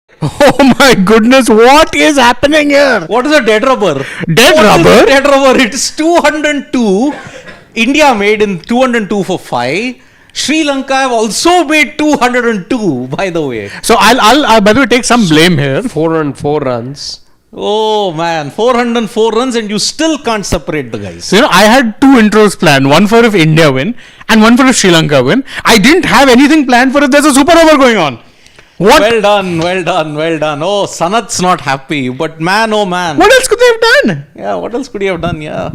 Oh my goodness, what is happening here? What is a dead rubber? Dead What is rubber? a dead rubber. It's 202. India made in 202 for 5. Sri Lanka have also made 202, by the way. So I'll by the way take some blame here. 404 runs. Oh man, 404 runs and you still can't separate the guys. So, I had two intros planned, one for if India win and one for if Sri Lanka win. I didn't have anything planned for if there's a super over going on. What? Well done, well done, well done. Oh, Sanat's not happy, but man, oh man. What else could they have done? Yeah, what else could he have done? Yeah.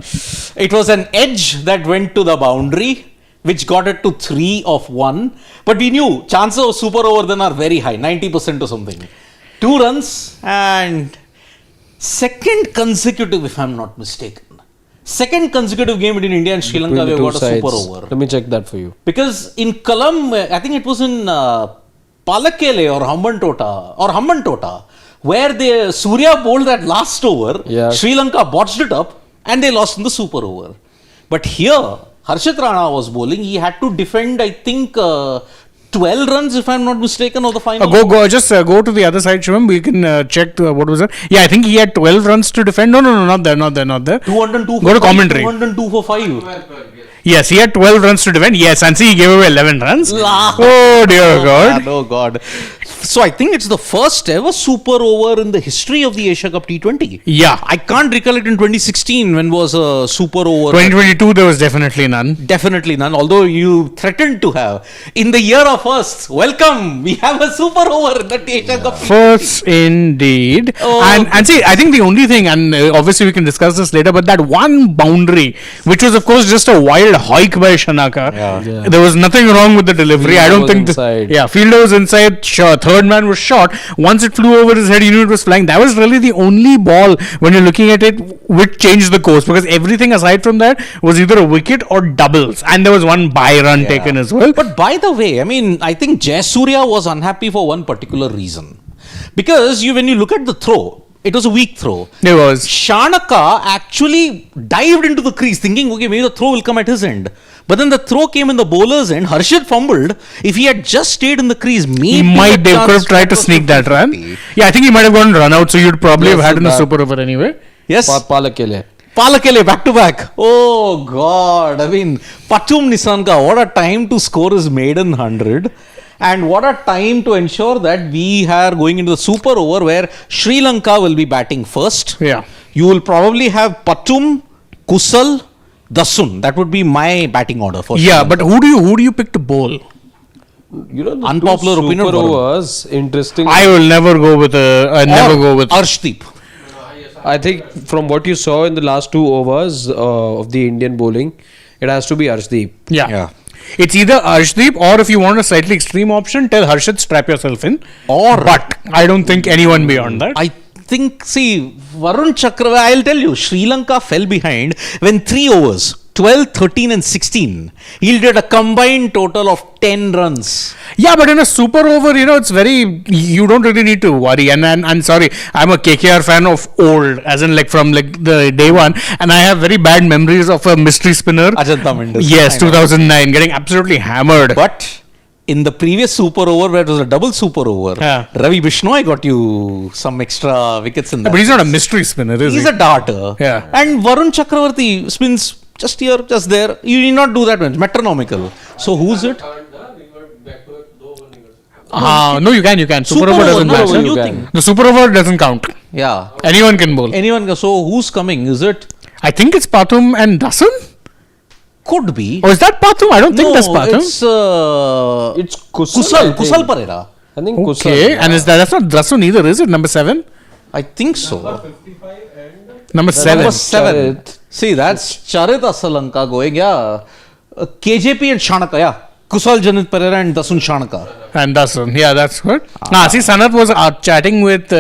It was an edge that went to the boundary, which got it to 3 of 1. But we knew chances of super over then are very high, 90% or something. 2 runs and second consecutive, if I'm not mistaken. Second consecutive game between India and Sri Lanka, we got a super over. Let me check that for you. Because in Kalam, I think it was in Palakele or Hammantota, where the Surya bowled that last over, Yeah. Sri Lanka botched it up and they lost in the super over. But here, Harshit Rana was bowling. He had to defend, I think, 12 runs, if I'm not mistaken, of the final. Go to the other side, Shivam. We can check what was it. Yeah, I think he had 12 runs to defend. No, not there. 202 Go to commentary. 202 for 5. Yes, he had 12 runs to defend. Yes, and see, he gave away 11 runs. Oh dear God. Oh God. So I think it's the first ever super over in the history of the Asia Cup T20. Yeah. I can't recollect in 2016 when was a super over. 2022, there was definitely none. Definitely none, although you threatened to have. In the year of firsts, welcome, we have a super over in the Asia Cup. First, indeed. Oh. And see, I think the only thing, and obviously we can discuss this later, but that one boundary, which was of course just a wild hike by Shanaka. Yeah. There was nothing wrong with the delivery. Fielder I don't was think. inside. Fielder was inside. Sure, third man was shot. Once it flew over his head, he knew it was flying. That was really the only ball when you're looking at it which changed the course, because everything aside from that was either a wicket or doubles, and there was one by run taken as well. But by the way, I mean, I think Jayasurya was unhappy for one particular reason. Because when you look at the throw, it was a weak throw. There was. Shanaka actually dived into the crease thinking, okay, maybe the throw will come at his end. But then the throw came in the bowler's end. Harshit fumbled. If he had just stayed in the crease, maybe They could have tried to sneak that run. Yeah, I think he might have gone run out, so you'd probably have had in the super over anyway. Yes. Palakele. Palakele back to back. Oh God. I mean, Pathum Nissanka, what a time to score his maiden 100. And what a time to ensure that we are going into the super over where Sri Lanka will be batting first. Yeah. You will probably have Pathum, Kusal, Dasun. That would be my batting order for Sri Lanka. But who do you pick to bowl? You know, the Unpopular two opinion, super Varun. overs, interesting. I will never go with Arshdeep. I think from what you saw in the last 2 overs of the Indian bowling, it has to be Arshdeep. Yeah. It's either Arshdeep, or if you want a slightly extreme option, tell Harshit strap yourself in. But I don't think anyone beyond that. I think, Varun Chakravarti, I'll tell you, Sri Lanka fell behind when 3 overs, 12, 13 and 16, yielded a combined total of 10 runs. Yeah, but in a super over, it's you don't really need to worry. And I'm sorry, I'm a KKR fan of old, as in from the day one. And I have very bad memories of a mystery spinner. Ajanta Mendes. Yes, 2009, getting absolutely hammered. But in the previous super over, where it was a double super over, Ravi Bishnoi got you some extra wickets in that. But he's not a mystery spinner, is he? He's a darter. Yeah. And Varun Chakravarti spins just here, just there. You need not do that much. Metronomical. So who's it? No, you can. Super over doesn't matter. The super over doesn't count. Yeah. Anyone can bowl. So who's coming? Is it? I think it's Pathum and Dasun. Could be. Oh, is that Pathum? I don't think that's Pathum. It's Kusal. Kusal Perera. I think Okay, Kusal. Yeah. and that's not Dasun either, is it? Number 7? I think so. Number 7. Number 7. Charit. See, that's Charit Asalanka going, yeah. KJP and Shanaka, yeah. Kusal Janit Perera and Dasun Shanaka. And Dasun, yeah, that's good. See, Sanat was chatting with,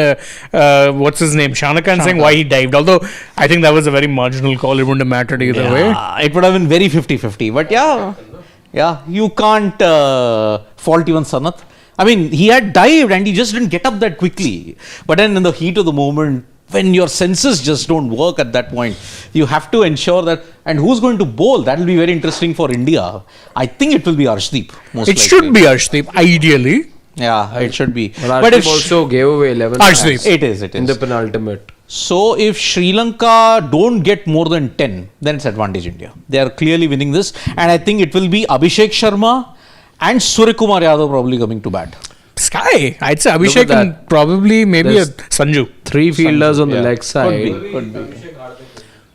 what's his name, Shanaka, and saying why he dived. Although, I think that was a very marginal call. It wouldn't have mattered either way. It would have been very 50-50. But yeah, you can't fault even Sanat. I mean, he had dived and he just didn't get up that quickly. But then in the heat of the moment, when your senses just don't work at that point, you have to ensure that. And who's going to bowl? That will be very interesting for India. I think it will be Arshdeep. It should be Arshdeep, ideally. Yeah, it should be. But if also gave away 11 Arshdeep. runs It is. in the penultimate. So if Sri Lanka don't get more than 10, then it's advantage India. They are clearly winning this, and I think it will be Abhishek Sharma and Suryakumar Yadav probably coming to bat. Sky. I'd say Look Abhishek at and probably maybe a Sanju. 3 fielders on the leg side. Could be.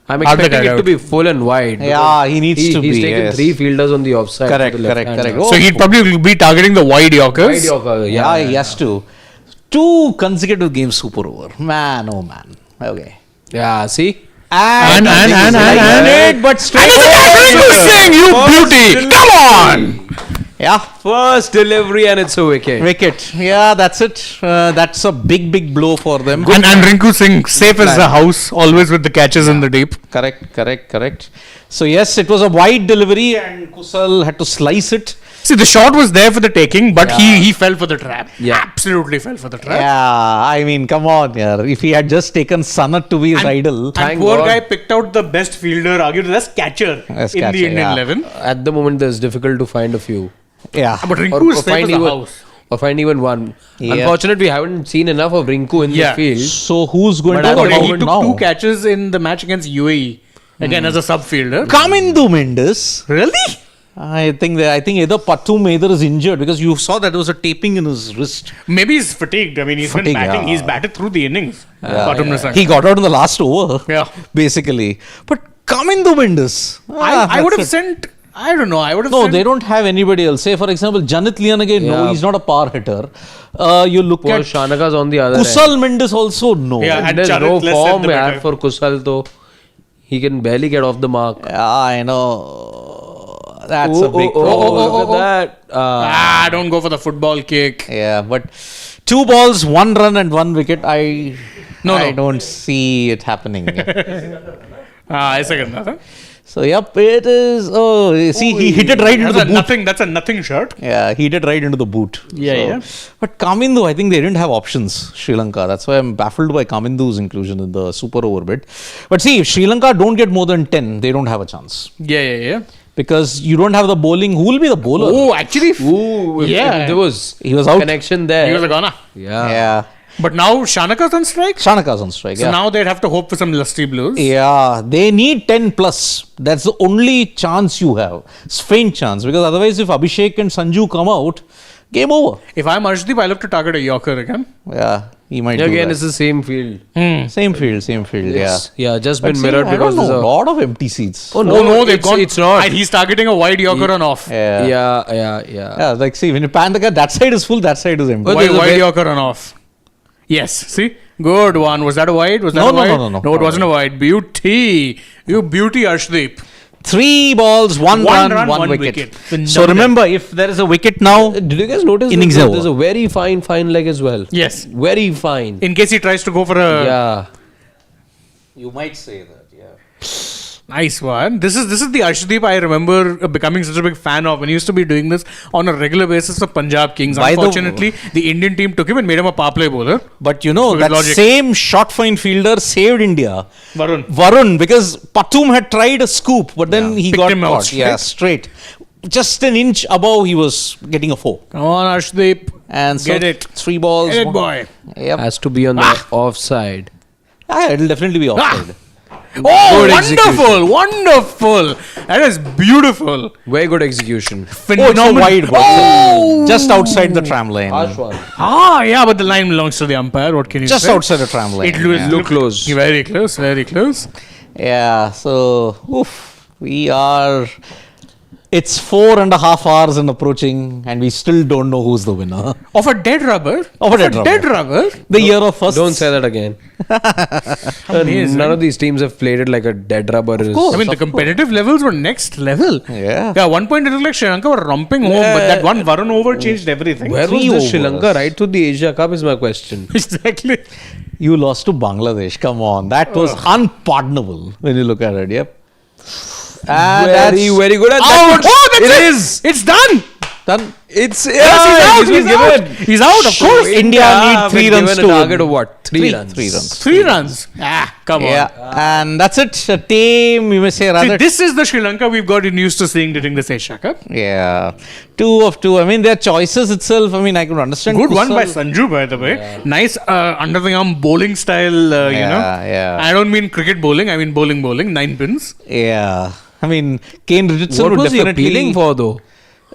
I'm Hard expecting to it to be full and wide. Yeah, he needs to He's be, taken yes. 3 fielders on the offside. Correct, to the left correct, hand correct. side. So he'd probably be targeting the wide Yorkers. Wide Yorker, Yeah, he has to. 2 consecutive games super over. Man, oh man. Okay. Yeah, see? And- but straight. And it's a catch, Singh, you beauty! Come on! Yeah. First delivery and it's a wicket. Wicket. Yeah, that's it. That's a big blow for them. And Rinku Singh, safe as a house, always with the catches in the deep. Correct. So yes, it was a wide delivery and Kusal had to slice it. See, the shot was there for the taking, but he fell for the trap. Yeah. Absolutely fell for the trap. Yeah, I mean, come on, yeah. If he had just taken Sanat to be his idol. And Thank poor God. guy picked out the best fielder, argued the best catcher Best in catcher, the Indian yeah. 11. At the moment, it's difficult to find a few. Yeah. But Rinku is safe find as a even, house. or find even one. Yeah. Unfortunately, we haven't seen enough of Rinku in Yeah. the field. So who's going But to at the come But he out took now? 2 catches in the match against UAE. Again, as a sub fielder. Kamindu Mendes. Really? I think either Pathum either is injured because you saw that there was a taping in his wrist. Maybe he's fatigued. I mean, he's been Fatigue, batting. yeah. He's batted through the innings. Pathum Nissanka. He got out in the last over. Yeah. Basically. But Kamindu Mendes. I would have sent. I don't know. I would have. No, sent, they don't have anybody else. Say, for example, Janit Lian again. No, Yeah. he's not a power hitter. You look Poor at Shanaka's on the other Kusal Mendes also. No. Yeah. end. And There's Charit no less form than the yaar better. for Kusal though. He can barely get off the mark. Yeah, I know. That's a big problem. Look at that. Don't go for the football kick. Yeah, but 2 balls, 1 run and 1 wicket. I No. don't see it happening. I second that. Huh? So yep, it is. Oh, see, he hit it right into the boot. That's a nothing shot. Yeah, he hit it right into the boot. Yeah. But Kamindu, I think they didn't have options, Sri Lanka. That's why I'm baffled by Kamindu's inclusion in the super over bit. But see, if Sri Lanka don't get more than 10, they don't have a chance. Yeah. Because you don't have the bowling. Who will be the bowler? Oh, actually, Ooh, Yeah. there was He was out. connection there. he was a gunner. Yeah. But now Shanaka's on strike. Shanaka's on strike. So Yeah. now they'd have to hope for some lusty blues. Yeah, they need 10 plus. That's the only chance you have. It's faint chance because otherwise, if Abhishek and Sanju come out, game over. If I'm Arshdeep, I look to target a Yorker again. Yeah, he might. do Again, that. it's the same field. Same field. Yeah, just But been see, mirrored I because don't there's know, a lot of empty seats. Oh No, they've gone. It's not. And he's targeting a wide Yorker on off. Yeah. Yeah. Like see, when you pan the car, that side is full, that side is empty. But Wide, there's a wide very- Yorker on off. Yes. See, good one. Was that a wide? Was that No, a no, wide? no, no, no. No, it wasn't a wide. Beauty. You beauty, Arshdeep. 3 balls, 1 One run, run, 1 one wicket. wicket. So Phenomenal. remember, if there is a wicket now, Did you guys notice Innings that over. there's a very fine leg as well? Yes. Very fine. In case he tries to go for a Yeah. you might say that. Yeah. nice one. This is the Arshdeep I remember becoming such a big fan of when he used to be doing this on a regular basis for Punjab Kings. By the- Unfortunately, the Indian team took him and made him a power play bowler. But you know, With that logic. same short fine fielder saved India. Varun. Because Pathum had tried a scoop, but then he Picked got him out caught. straight. Yeah, straight. Just an inch above, he was getting a 4. Come on, Arshdeep. And so Get it. 3 balls. Get it, one- boy. Yep. Has to be on the offside. It'll definitely be offside. Oh, Good wonderful. That is beautiful. Very good execution. Oh, it's a Phenomenal. wide ball. Oh! Just outside the tram line. Harsh one. Yeah, but the line belongs to the umpire. What can you Just say? outside the tram line. It was yeah. Look close. Very close, very close. Yeah, so we are. It's 4.5 hours and approaching, and we still don't know who's the winner. Of a dead rubber? Of a dead rubber? The year of first. Don't say that again. Amazing. None of these teams have played it like a dead rubber. course. I mean, the competitive levels were next level. Yeah. Yeah, 1 point it looked like Sri Lanka were romping home, but that one Varun over changed everything. Where was 3 the Sri overs. Lanka right to the Asia Cup is my question. Exactly. You lost to Bangladesh. Come on, that was unpardonable when you look at it. Yep. And Very good. And Out! that- That's it it is. It's done! Done. It's Yes, he's been given. He's out, of course. India need 3 runs given to a target win. of what? 3 runs. 3 runs. 3 runs. Come on. Yeah, and that's it. A tame, you may say, See, rather. this is the Sri Lanka we've gotten used to seeing during this Asia Cup. Yeah, 2 of 2. I mean, their choices itself. I mean, I could understand. Good one by Kusal. Sanju, by the way. Nice under the arm bowling style, you know. Yeah. I don't mean cricket bowling, I mean bowling. 9 pins. Yeah. I mean, Kane Richardson What would was he definitely. appealing for though?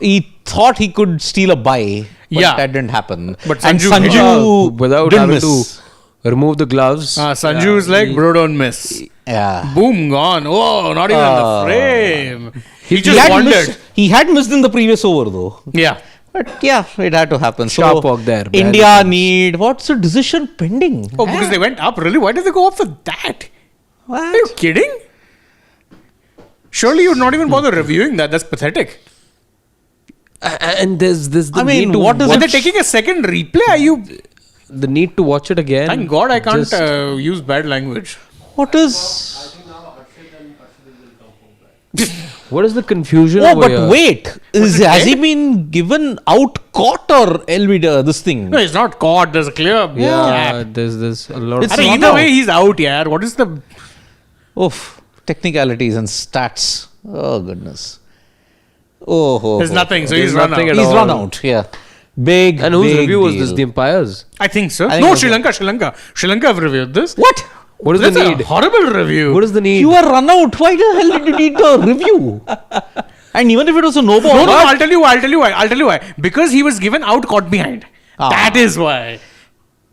He thought he could steal a bye, but Yeah. that didn't happen. But and Sanju- Sanju Without didn't having miss. to remove the gloves. Sanju is like, bro, don't miss. Yeah. Boom, gone. Oh, not even the frame. He just had wandered. he had missed in the previous over though. Yeah. But yeah, it had to happen. Sharp work there. India need what's the decision pending? Oh, because they went up. Really? Why did they go up for that? Are you What? kidding? Surely you'd not even bother reviewing that. That's pathetic. And there's the I mean, need to what is Are it? they taking a second replay? Are you? the need to watch it again. Thank God I can't Just- use bad language. What is? what is the confusion Oh, over but here? wait, has it he dead? been given out caught or LB this thing? No, he's not caught. There's a clear Yeah, gap. there's a lot It's of I think run either out. way, he's out, yeah. What is the... Oof, technicalities and stats. Oh goodness. Oh, There's nothing, so There's he's run nothing out. at He's all. run out. Yeah, big. And whose big review was this? deal. The umpires. I think so. I think No, it was Sri Lanka. Sri Lanka have reviewed this. What? What is That's the a need? horrible review. What is the need? You were run out. Why the hell did you need a review? And even if it was a no ball, No, what? I'll tell you why. Because he was given out caught behind. That is why.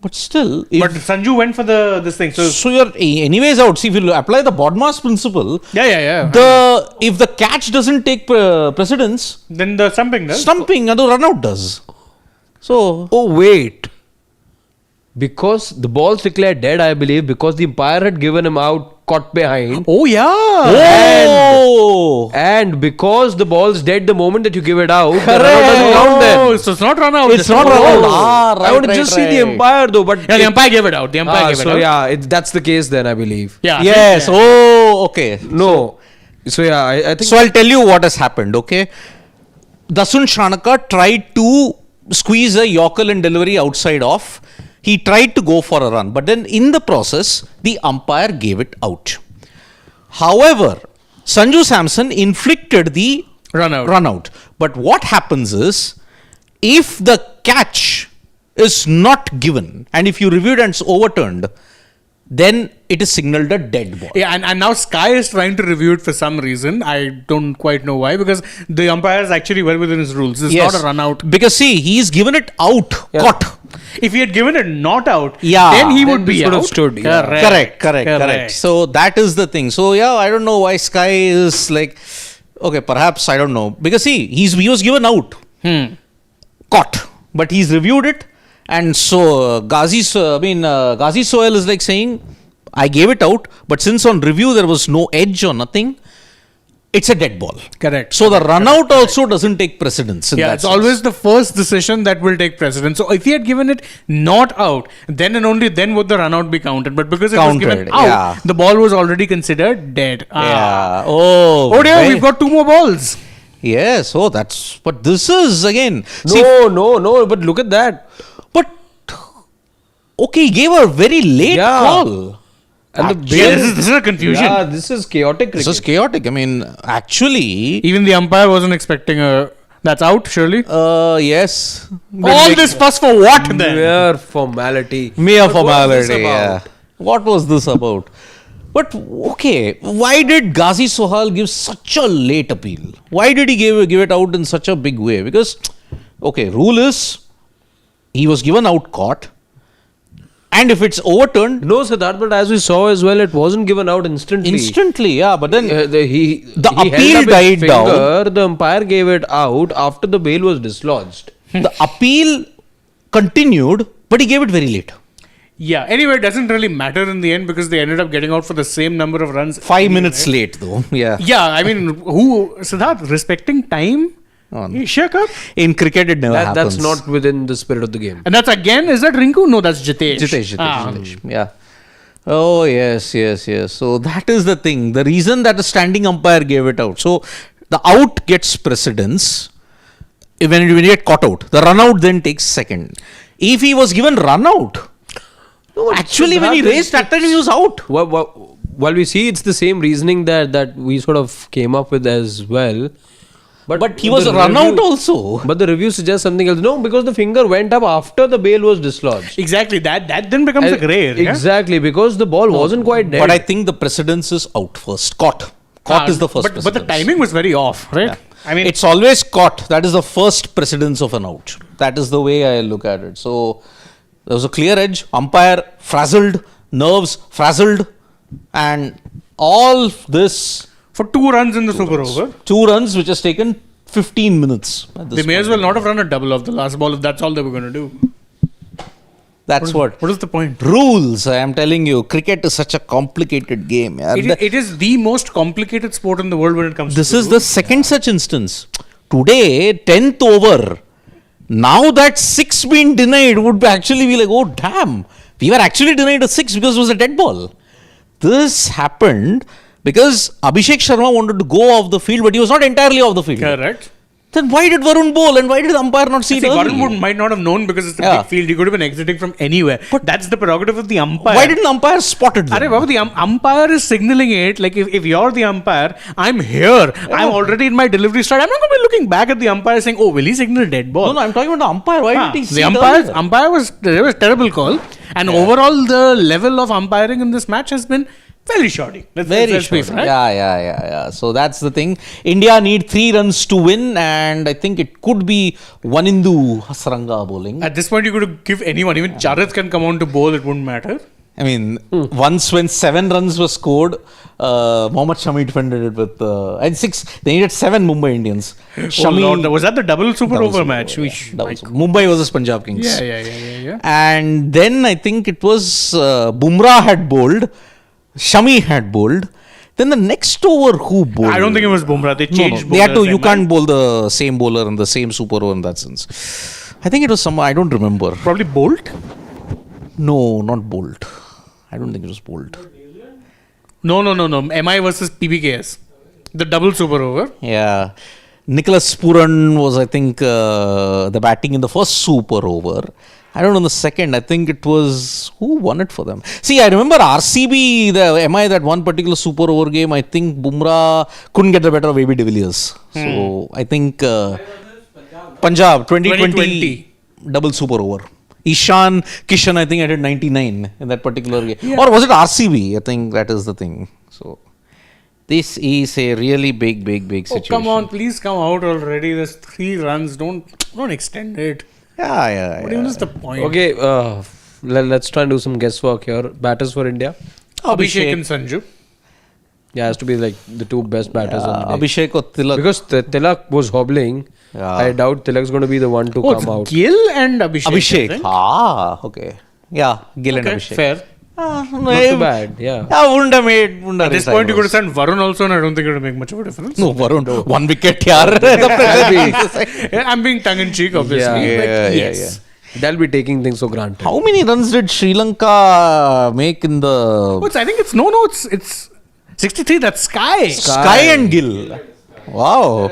But still, if, But Sanju went for this thing. So you're anyways out. See, if you apply the Bodmas principle, yeah. if the catch doesn't take precedence, Then the stumping does. stumping and the run out does. So Oh wait. Because the ball's declared dead, I believe, because the umpire had given him out caught behind. Oh yeah. oh, And because the ball's dead the moment that you give it out, the Correct. run out doesn't count then. Oh, so it's not run out. it's just not a run goal. out. I want to just see the umpire though, but Yeah, the umpire gave it out. The umpire gave it so out. yeah, that's the case then I believe. Yeah. Yes. Yeah. Oh, okay. No. So yeah, I think So I'll tell you what has happened. Okay, Dasun Shanaka tried to squeeze a Yorker and delivery outside off. He tried to go for a run, but then in the process, the umpire gave it out. However, Sanju Samson inflicted the Run out. run out. But what happens is, if the catch is not given, and if you review it and it's overturned, then it is signaled a dead ball. Yeah, and now Sky is trying to review it for some reason. I don't quite know why, because the umpire is actually well within his rules. It's not a run out. Because see, he's given it out, caught. If he had given it not out, Yeah, then he then would be this would have out. stood, yeah. Correct. So that is the thing. So yeah, I don't know why Sky is like, okay, perhaps I don't know. Because see, he was given out, caught, but he's reviewed it. And so Ghazi Sohail is like saying, I gave it out, but since on review there was no edge or nothing, it's a dead ball. Correct. So the run out also doesn't take precedence. Yeah, it's always the first decision that will take precedence. So if he had given it not out, then and only then would the run out be counted. But because it was given Counted, out, yeah. the ball was already considered dead. Yeah. Oh Oh dear, very- we've got 2 more balls. Yes. Oh, that's. But this is again. No, but look at that. But okay, he gave a very late Yeah. call. And Yeah, this is a confusion. Yeah, this is chaotic This cricket. is chaotic. I mean, actually, Even the umpire wasn't expecting a. That's out, surely. yes. All this fuss for what then? Mere formality. Mere But what is this formality. Yeah. about? What was this about? But okay, why did Ghazi Sohal give such a late appeal? Why did he give it out in such a big way? Because, okay, rule is he was given out caught, and if it's overturned No, Siddharth, but as we saw as well, it wasn't given out instantly. instantly, yeah. But then He appeal held up his died down. finger, the umpire gave it out after the bail was dislodged. the appeal continued, but he gave it very late. Yeah, anyway, it doesn't really matter in the end because they ended up getting out for the same number of runs. 5 minutes late, though. Yeah. Yeah, I mean, Siddharth, respecting time? Oh, no. Asia Cup? In cricket, it never happens. That's not within the spirit of the game. And that's again, is that Rinku? No, that's Jitesh. Jitesh. Yeah. Oh, yes. So that is the thing. The reason that a standing umpire gave it out. So the out gets precedence. when you get caught out. The run out then takes second. If he was given run out, actually when he raced that time he was out. While we see it's the same reasoning that we sort of came up with as well. But he was run out also. But the review suggests something else. No, because the finger went up after the bail was dislodged. Exactly. That then becomes like rare. Exactly, because the ball wasn't quite dead. But I think the precedence is out first. Caught is the first precedence. But the timing was very off, right? Yeah. I mean, it's always caught. That is the first precedence of an out. That is the way I look at it. So there was a clear edge. Umpire frazzled, nerves frazzled, and all this. For 2 runs in the super over. 2 runs which has taken 15 minutes. They may as well not have run a double off the last ball if that's all they were going to do. That's what. What is the point? Rules, I am telling you. Cricket is such a complicated game. It is the most complicated sport in the world when it comes to this is the second such instance. Today, 10th over. Now that 6 being denied would actually be like, oh damn. We were actually denied a 6 because it was a dead ball. This happened because Abhishek Sharma wanted to go off the field, but he was not entirely off the field. Correct. Then why did Varun bowl and why did the umpire not see it early? Varun might not have known because it's a big field. He could have been exiting from anywhere. But that's the prerogative of the umpire. Why didn't the umpire spot it then? The umpire is signaling it. Like if you're the umpire, I'm here. I'm already in my delivery stride. I'm not going to be looking back at the umpire saying, oh, will he signal a dead ball? No, I'm talking about the umpire. Why didn't he see it earlier? The umpire was a terrible call. And overall, the level of umpiring in this match has been very shoddy. Very shoddy. Right? Yeah. So that's the thing. India need 3 runs to win, and I think it could be Wanindu Hasaranga bowling. At this point, you could give anyone, even Charit can come on to bowl, it wouldn't matter. I mean, once when 7 runs were scored, Mohammad Shami defended it with and 6. They needed 7 Mumbai Indians. Shami, was that the double super over match? Mumbai versus Punjab Kings. Yeah. And then I think it was Bumrah had bowled. Shami had bowled. Then the next over, who bowled? I don't think it was Bumrah. They changed. No. They had to. You can't bowl the same bowler in the same super over in that sense. I think it was someone. I don't remember. Probably Bolt. No, not Bolt. I don't think it was Bolt. No. MI versus PBKS. The double super over. Yeah. Nicholas Puran was, I think, the batting in the first super over. I don't know the second. I think it was who won it for them. See, I remember RCB, the MI, that one particular super over game. I think Bumrah couldn't get the better of AB de Villiers. So I think Punjab 2020 double super over. Ishan Kishan, I think I did 99 in that particular game. Yeah. Or was it RCB? I think that is the thing. So this is a really big situation. Come on, please come out already. There's 3 runs. Don't extend it. Yeah. What even is the point? Okay, let's try and do some guesswork here. Batters for India? Abhishek and Sanju. Yeah, has to be like the 2 best batters on the day. Abhishek or Tilak. Because Tilak was hobbling. Yeah. I doubt Tilak's going to be the one to come out. Gill and Abhishek. Okay. Yeah, Gill and Abhishek. Fair. Not too bad, yeah. Wouldn't have made. At this point, you could have sent Varun also, and I don't think it would make much of a difference. No, Varun. 1 wicket, I'm being tongue in cheek, obviously. Yeah. They'll be taking things for granted. How many runs did Sri Lanka make in the. I think it's 63. That's Sky. Sky and Gill. Wow.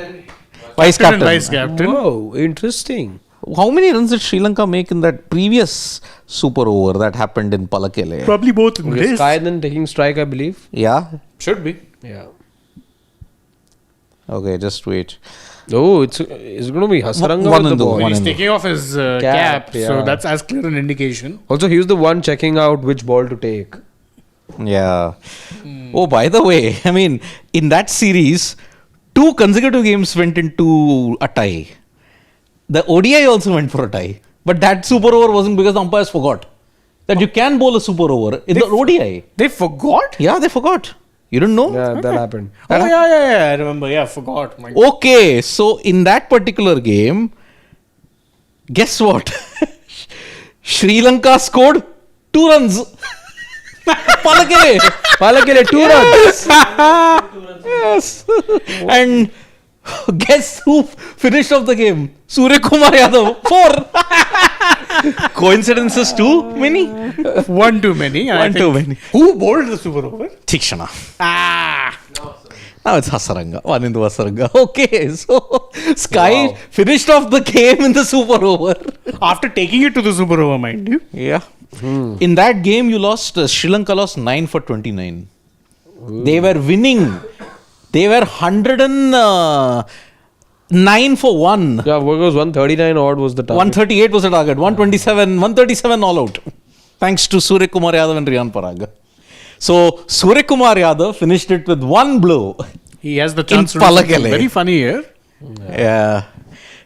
Vice captain. Vice captain. Wow, interesting. How many runs did Sri Lanka make in that previous super over that happened in Palakele? Probably both in this. Sky then taking strike, I believe. Yeah. Should be. Yeah. Okay, just wait. Oh, it's going to be Hasaranga with the ball. He's taking off his cap, so that's as clear an indication. Also, he was the one checking out which ball to take. Yeah. Oh, by the way, I mean, in that series, 2 consecutive games went into a tie. The ODI also went for a tie. But that super over wasn't because the umpires forgot that you can bowl a super over in the ODI. They forgot? Yeah, they forgot. You didn't know? Yeah, that happened. Yeah. I remember. Yeah, forgot. Okay, so in that particular game, guess what? Sri Lanka scored 2 runs. Palakele 2 runs. Yes. And guess who finished off the game? Surya Kumar Yadav, 4. Coincidences too many? 1 too many. 1 too many. Who bowled the super over? Tikshana. Now it's Hasaranga. One into Hasaranga. Okay, so Sky finished off the game in the super over. After taking it to the super over, mind you. Yeah. In that game, you lost. Sri Lanka lost 9 for 29. They were winning. They were 109 for 1. Yeah, what was 139 odd was the target. 138 was the target. 137 all out. Thanks to Surya Kumar Yadav and Riyan Parag. So Surya Kumar Yadav finished it with one blow. He has the chance to In do something Palakele. very funny here. Yeah.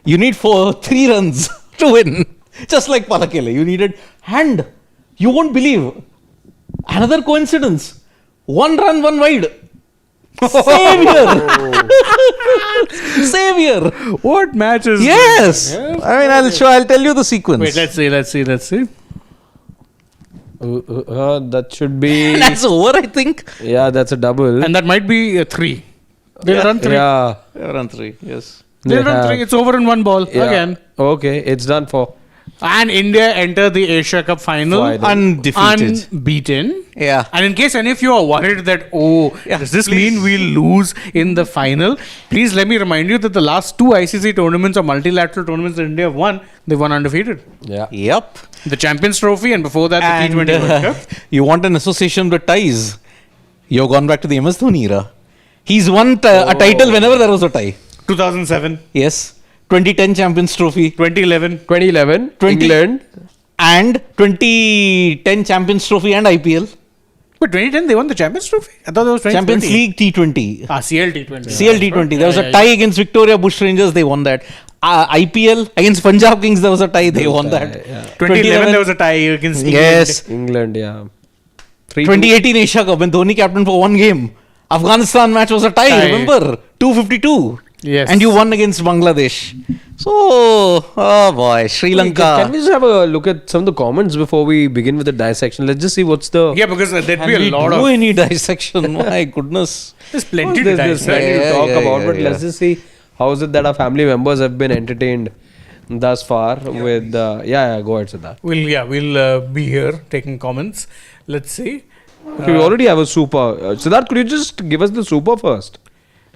You need 3 runs to win. Just like Palakele. You needed. And you won't believe. Another coincidence. 1 run, 1 wide. Savior. Savior. What matches? Yes. I mean, I'll tell you the sequence. Wait, let's see. That should be. That's over, I think. Yeah, that's a double. And that might be 3. They'll run 3. Yeah. Run 3, yes. They'll They run have. 3. It's over in 1 ball Yeah. again. Okay, it's done for. And India enter the Asia Cup final Undefeated. unbeaten. Yeah. And in case any of you are worried that, does this mean we'll lose in the final? Please let me remind you that the last 2 ICC tournaments or multilateral tournaments that India have won, they won undefeated. Yeah. Yep. The Champions Trophy and before that the T20 World Cup. You want an association with ties? You've gone back to the MS Dhoni era. He's won a title whenever there was a tie. 2007, Yes. 2010 Champions Trophy 2011. 2011, 20 England. and 2010 Champions Trophy and IPL. But 2010 they won the Champions Trophy? I thought that was 2020. Champions League T20. CLT20. CLT20. There was a tie against Victoria Bush Rangers. They won that. IPL against Punjab Kings. There was a tie. They won that. 2011 there was a tie against England. Yes. England, yeah. 2018 Asia Cup when Dhoni captain for 1 game. Afghanistan match was a tie. Remember? 252. Yes. And you won against Bangladesh. So, oh boy, Sri Lanka. Can we just have a look at some of the comments before we begin with the dissection? Let's just see what's the. Yeah, because there'd Can be we a lot do of... any dissection? My goodness. There's plenty There's to plenty dissect. to talk about, but yeah. let's just see how is it that our family members have been entertained thus far with. Go ahead, Siddharth. We'll be here taking comments. Let's see. Okay, we already have a super. Siddharth, could you just give us the super first?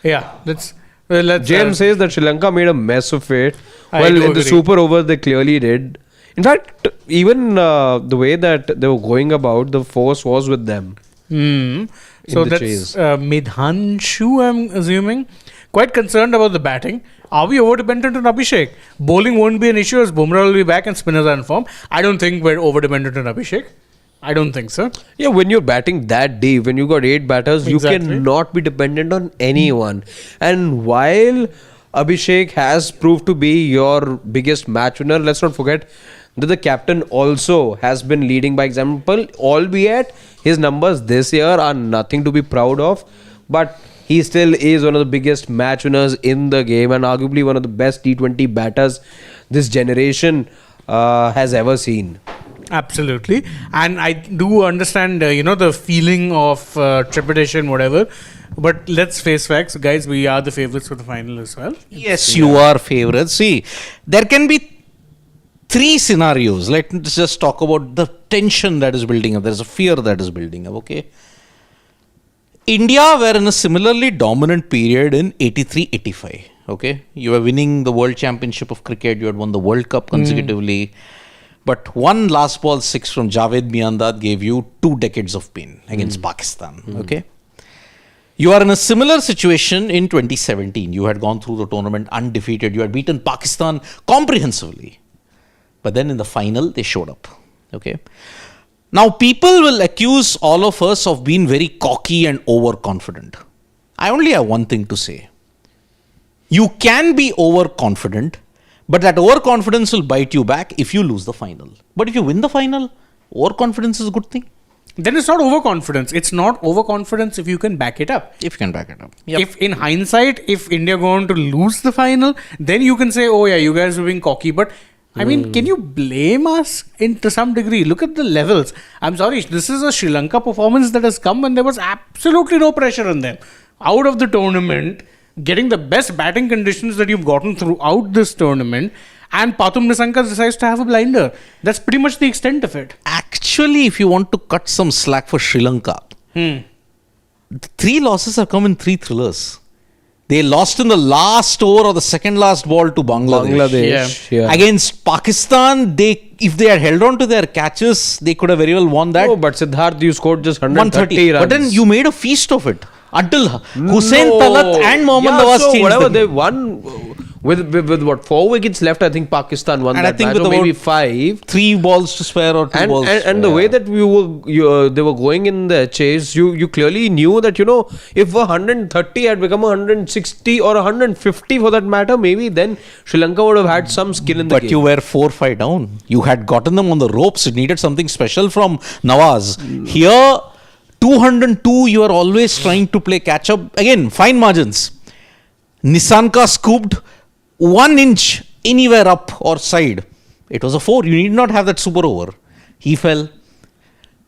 Yeah, let's James says that Sri Lanka made a mess of it. I Well, do in the agree. super over, they clearly did. In fact, even the way that they were going about, the force was with them. So the that's chase. Midhanshu, I'm assuming. Quite concerned about the batting. Are we over-dependent on Abhishek? Bowling won't be an issue as Bumrah will be back and spinners are in form. I don't think we're over-dependent on Abhishek. I don't think so. Yeah, when you're batting that deep, when you got 8 batters, Exactly. you cannot be dependent on anyone. And while Abhishek has proved to be your biggest match winner, let's not forget that the captain also has been leading by example, albeit his numbers this year are nothing to be proud of, but he still is one of the biggest match winners in the game and arguably one of the best T20 batters this generation has ever seen. Absolutely. And I do understand, the feeling of trepidation, whatever. But let's face facts, guys. We are the favorites for the final as well. Yes, you are favorites. See, there can be 3 scenarios. Let's just talk about the tension that is building up. There is a fear that is building up, okay? India were in a similarly dominant period in 83-85, okay? You were winning the World Championship of Cricket. You had won the World Cup consecutively. But one last ball 6 from Javed Miandad gave you 2 decades of pain against Pakistan, okay? You are in a similar situation in 2017. You had gone through the tournament undefeated. You had beaten Pakistan comprehensively. But then in the final, they showed up. Okay. Now, people will accuse all of us of being very cocky and overconfident. I only have one thing to say. You can be overconfident, but that overconfidence will bite you back if you lose the final. But if you win the final, overconfidence is a good thing. Then it's not overconfidence. It's not overconfidence if you can back it up. If you can back it up. Yep. If in hindsight, if India go on to lose the final, then you can say, oh yeah, you guys are being cocky. But I mean, can you blame us to some degree? Look at the levels. I'm sorry, this is a Sri Lanka performance that has come and there was absolutely no pressure on them. Out of the tournament, getting the best batting conditions that you've gotten throughout this tournament, and Pathum Nissanka decides to have a blinder. That's pretty much the extent of it. Actually, if you want to cut some slack for Sri Lanka, The 3 losses have come in 3 thrillers. They lost in the last over or the second last ball to Bangladesh. Yeah. Against Pakistan, if they had held on to their catches, they could have very well won that. Oh, but Siddharth, you scored just 130 runs. But then you made a feast of it. Until Hussain Talat and Mohammad Nawaz so changed whatever the they game. won with what 4 wickets left, I think Pakistan won And that I think match, with or maybe about 5. 3 balls to spare or 2 And, balls. and the way that they were going in the chase, you clearly knew that, if 130 had become 160 or 150 for that matter, maybe then Sri Lanka would have had some skin in the But game. you were 4-5 down. You had gotten them on the ropes. It needed something special from Nawaz. Here, 202, you are always trying to play catch up. Again, fine margins. Nissanka scooped 1 inch anywhere up or side. It was a 4. You need not have that super over. He fell.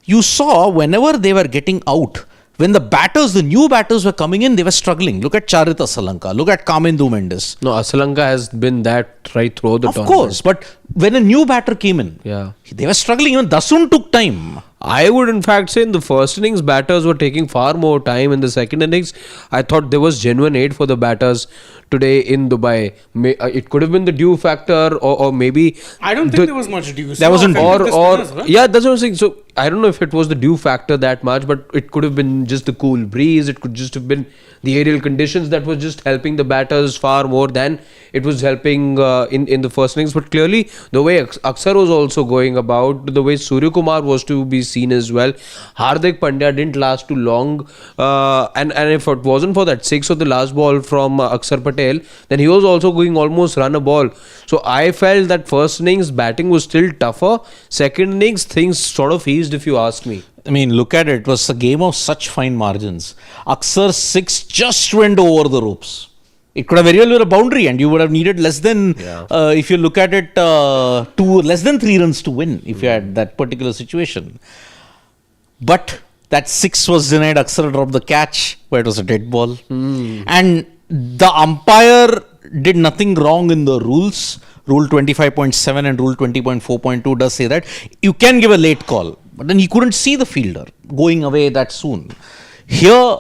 You saw whenever they were getting out, when the new batters were coming in, they were struggling. Look at Charith Asalanka. Look at Kamindu Mendes. No, Asalanka has been that right through the Of tournament. course, but when a new batter came in, Yeah. they were struggling. Even Dasun took time. I would in fact say in the first innings, batters were taking far more time. In the second innings, I thought there was genuine aid for the batters today in Dubai. It could have been the dew factor, or maybe I don't think there was much dew. There wasn't dew. yeah, that's what I'm saying. So I don't know if it was the dew factor that much, but it could have been just the cool breeze. It could just have been the aerial conditions that was just helping the batters far more than it was helping in the first innings. But clearly, the way Aksar was also going about, the way Surya Kumar was to be seen as well. Hardik Pandya didn't last too long, and if it wasn't for that 6 of the last ball from Aksar Patel, then he was also going almost run a ball. So I felt that first innings batting was still tougher. Second innings things sort of eased, if you ask me. I mean, look at it. It was a game of such fine margins. Aksar 6 just went over the ropes. It could have very well been a boundary, and you would have needed less than, if you look at it, less than 3 runs to win if you had that particular situation. But that 6 was denied. Aksar dropped the catch, where it was a dead ball. And the umpire did nothing wrong in the rules. Rule 25.7 and Rule 20.4.2 does say that you can give a late call. But then he couldn't see the fielder going away that soon. Here,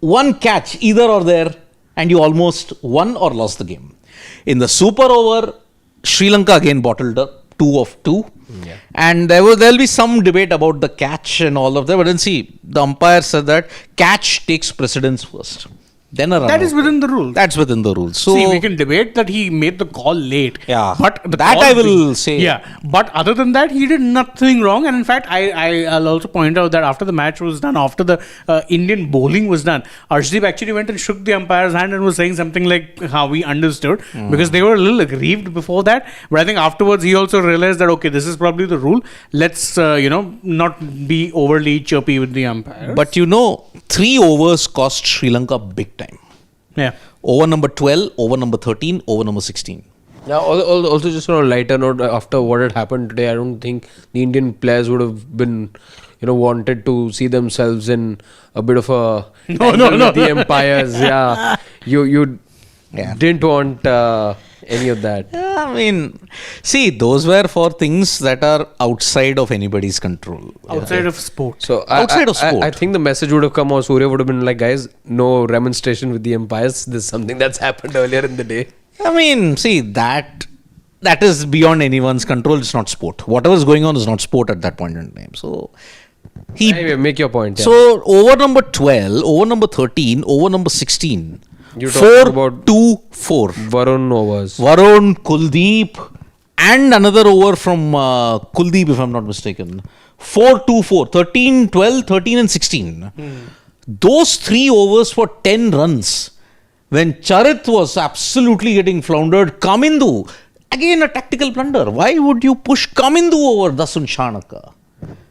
one catch, either or there, and you almost won or lost the game. In the super over, Sri Lanka again bottled up 2 of 2. Yeah. And there'll be some debate about the catch and all of that. But then see, the umpire said that catch takes precedence first. Then a run. That is within the rules. That's within the rules. So see, we can debate that he made the call late. Yeah. But the that call I will say. Yeah. But other than that, he did nothing wrong. And in fact, I'll also point out that after the match was done, after the Indian bowling was done, Arshdeep actually went and shook the umpire's hand and was saying something like how we understood, because they were a little aggrieved before that. But I think afterwards he also realized that, okay, this is probably the rule. Let's, not be overly chirpy with the umpire. But 3 overs cost Sri Lanka big time. Yeah. Over number 12, over number 13, over number 16. Yeah, also just on a lighter note, after what had happened today, I don't think the Indian players would have been, wanted to see themselves in a bit of a No. with the umpires. Yeah, you didn't want any of that. Yeah, I mean, see, those were for things that are outside of anybody's control. Outside of sport. So Outside of sport. I think the message would have come, or Surya would have been like, guys, no remonstration with the umpires. This is something that's happened earlier in the day. I mean, see, that is beyond anyone's control. It's not sport. Whatever's going on is not sport at that point in time. So, Anyway, make your point. Yeah. So, over number 12, over number 13, over number 16. You're talking 4-2-4. Varun overs. Varun, Kuldeep, and another over from Kuldeep, if I'm not mistaken. 4-2-4. 13, 12, 13, and 16. Those 3 overs for 10 runs. When Charith was absolutely getting floundered, Kamindu, again a tactical blunder. Why would you push Kamindu over Dasun Shanaka?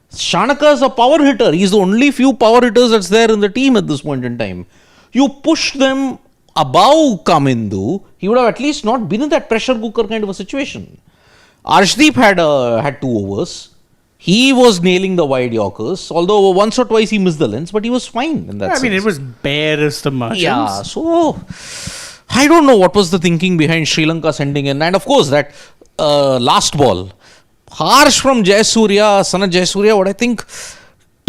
Shanaka is a power hitter. He's the only few power hitters that's there in the team at this point in time. You push them above Kamindu, he would have at least not been in that pressure cooker kind of a situation. Arshdeep had 2 overs. He was nailing the wide Yorkers, although once or twice he missed the lengths, but he was fine in that sense. I mean, it was bare as the margins. Yeah, so I don't know what was the thinking behind Sri Lanka sending in. And of course, that last ball, harsh from Jayasurya, son of Jayasurya, what I think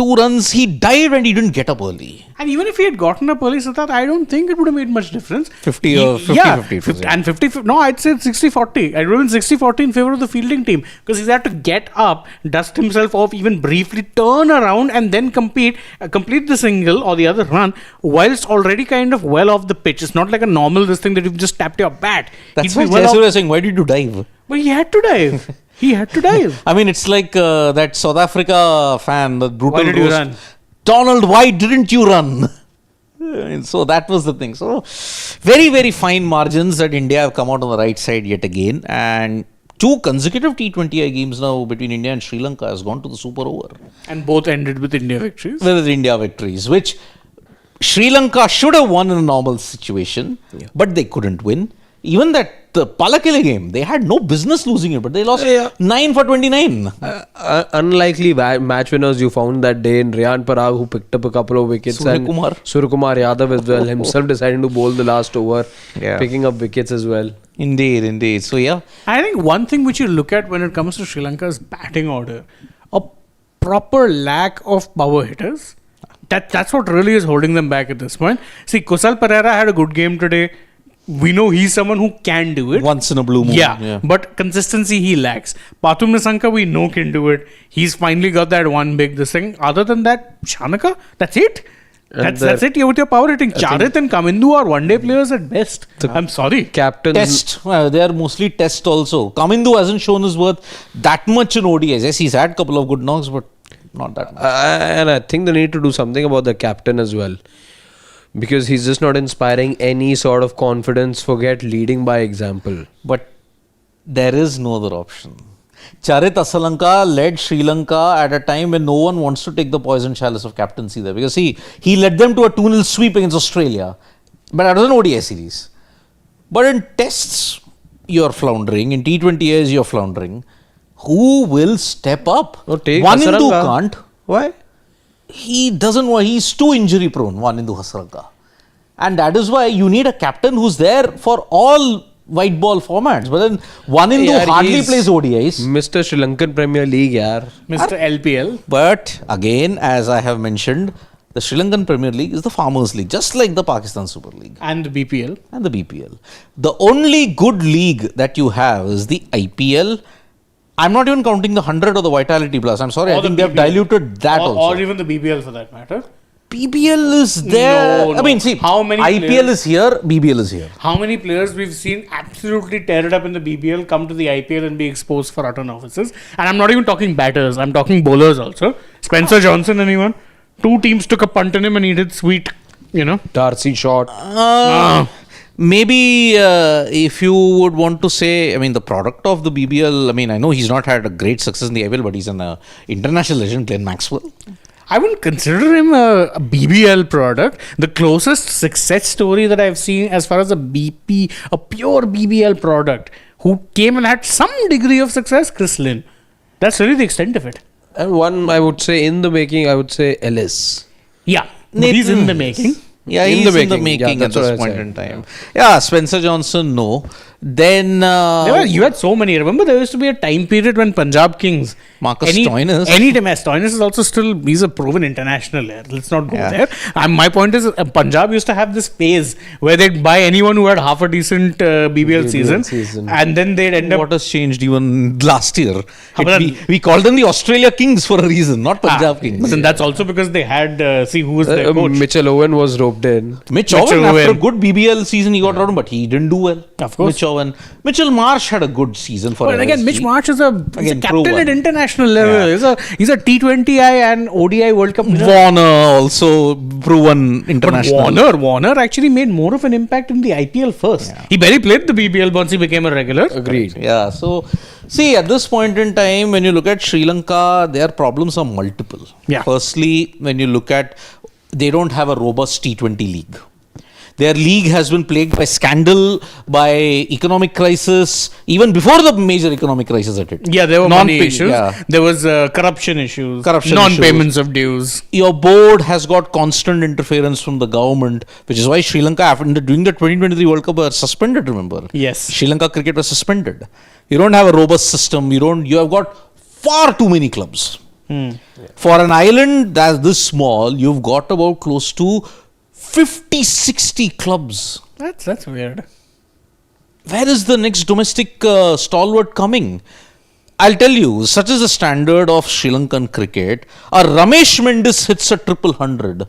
2 runs. He died and he didn't get up early. And even if he had gotten up early, Siddharth, I don't think it would have made much difference. 50 or 50, yeah, 50 it was, yeah. And 50, no, I'd say 60-40. I'd have been 60-40 in favor of the fielding team because he's had to get up, dust himself off, even briefly turn around and then complete the single or the other run whilst already kind of well off the pitch. It's not like a normal this thing that you've just tapped your bat. That's He'd why be well Jaiswal off. was saying, why did you dive? But he had to dive. He had to dive. I mean, it's like that South Africa fan, the brutal Why did you roast. run? Donald, why didn't you run? And so that was the thing. So very, very fine margins that India have come out on the right side yet again. And 2 consecutive T20I games now between India and Sri Lanka has gone to the super over. And both ended with India victories. With India victories, which Sri Lanka should have won in a normal situation, but they couldn't win. Even that the Palakele game, they had no business losing it, but they lost 9 for 29. Unlikely match winners you found that day in Riyan Parag, who picked up a couple of wickets, and Suryakumar Yadav as well, himself deciding to bowl the last over, picking up wickets as well. Indeed. So yeah. I think one thing which you look at when it comes to Sri Lanka's batting order, a proper lack of power hitters. That's what really is holding them back at this point. See, Kusal Perera had a good game today. We know he's someone who can do it. Once in a blue moon. Yeah, but consistency he lacks. Pathum Nissanka we know can do it. He's finally got that one big this thing. Other than that, Shanaka, that's it. That's it. With your power hitting. Charit and Kamindu are one-day players at best. I'm sorry. Captain. Test. They are mostly test also. Kamindu hasn't shown his worth that much in ODIs. Yes, he's had a couple of good knocks, but not that much. And I think they need to do something about the captain as well. Because he's just not inspiring any sort of confidence. Forget leading by example. But there is no other option. Charit Asalanka led Sri Lanka at a time when no one wants to take the poison chalice of captaincy there. Because he led them to a 2-0 sweep against Australia. But that was an ODI series. But in tests, you're floundering. In T20As, you're floundering. Who will step up? Take One in two Hasaranga. can't. Why? He doesn't want, he's too injury prone, Wanindu Hasaranga. And that is why you need a captain who's there for all white ball formats. But then Wanindu hardly plays ODIs. Mr. Sri Lankan Premier League, yaar. Mr. LPL. But again, as I have mentioned, the Sri Lankan Premier League is the Farmers League, just like the Pakistan Super League. And the BPL. And the BPL. The only good league that you have is the IPL. I'm not even counting the 100 or the Vitality Plus. I'm sorry, I think they have diluted that also. Or even the BBL for that matter. BBL is there. No. I mean, see, How many IPL players- is here, BBL is here. How many players we've seen absolutely tear it up in the BBL, come to the IPL and be exposed for utter novices? And I'm not even talking batters, I'm talking bowlers also. Spencer Johnson, anyone? 2 teams took a punt on him and he did sweet, Darcy shot. Maybe if you would want to say, I mean, the product of the BBL, I mean, I know he's not had a great success in the IPL, but he's an international legend, Glenn Maxwell. I wouldn't consider him a BBL product. The closest success story that I've seen as far as a pure BBL product, who came and had some degree of success, Chris Lynn. That's really the extent of it. And one, I would say, in the making, I would say Ellis. Yeah, he's in the making. Yeah, In he's the in the making. Yeah, making at that's what this I point said. in time. Yeah, Spencer Johnson, no. Then You had so many. Remember, there used to be a time period when Punjab Kings, Marcus Stoinis. Anytime, Stoinis is also still, he's a proven international player. Let's not go Yeah. there. My point is, Punjab used to have this phase where they'd buy anyone who had half a decent BBL season, and then they'd end up. what has changed even last year? But We called them the Australia Kings for a reason, not Punjab Kings. But then that's also because they had, who was their coach. Mitchell Owen was roped in. Mitch Mitchell Owen, after a Owen. good BBL season, he got around, but he didn't do well. Of course. Mitch Owen. Mitchell Marsh had a good season for But again, LSG. Mitch Marsh is he's a Again, captain proven. at international level. He's a T20I and ODI World Cup winner. Warner also proven But international. Warner actually made more of an impact in the IPL first. Yeah. He barely played the BBL once he became a regular. Agreed. Yeah, so see, at this point in time, when you look at Sri Lanka, their problems are multiple. Yeah. Firstly, when you look at, they don't have a robust T20 league. Their league has been plagued by scandal, by economic crisis, even before the major economic crisis at it. Yeah, there were money Non-pay- issues. yeah. There was corruption issues. Corruption Non-payments of dues. Your board has got constant interference from the government, which is why Sri Lanka, during the 2023 World Cup, were suspended, remember? Yes. Sri Lanka cricket was suspended. You don't have a robust system. You have got far too many clubs. For an island that's this small, you've got about close to 50, 60 clubs. That's weird. Where is the next domestic stalwart coming? I'll tell you, such is the standard of Sri Lankan cricket. A Ramesh Mendis hits a triple hundred,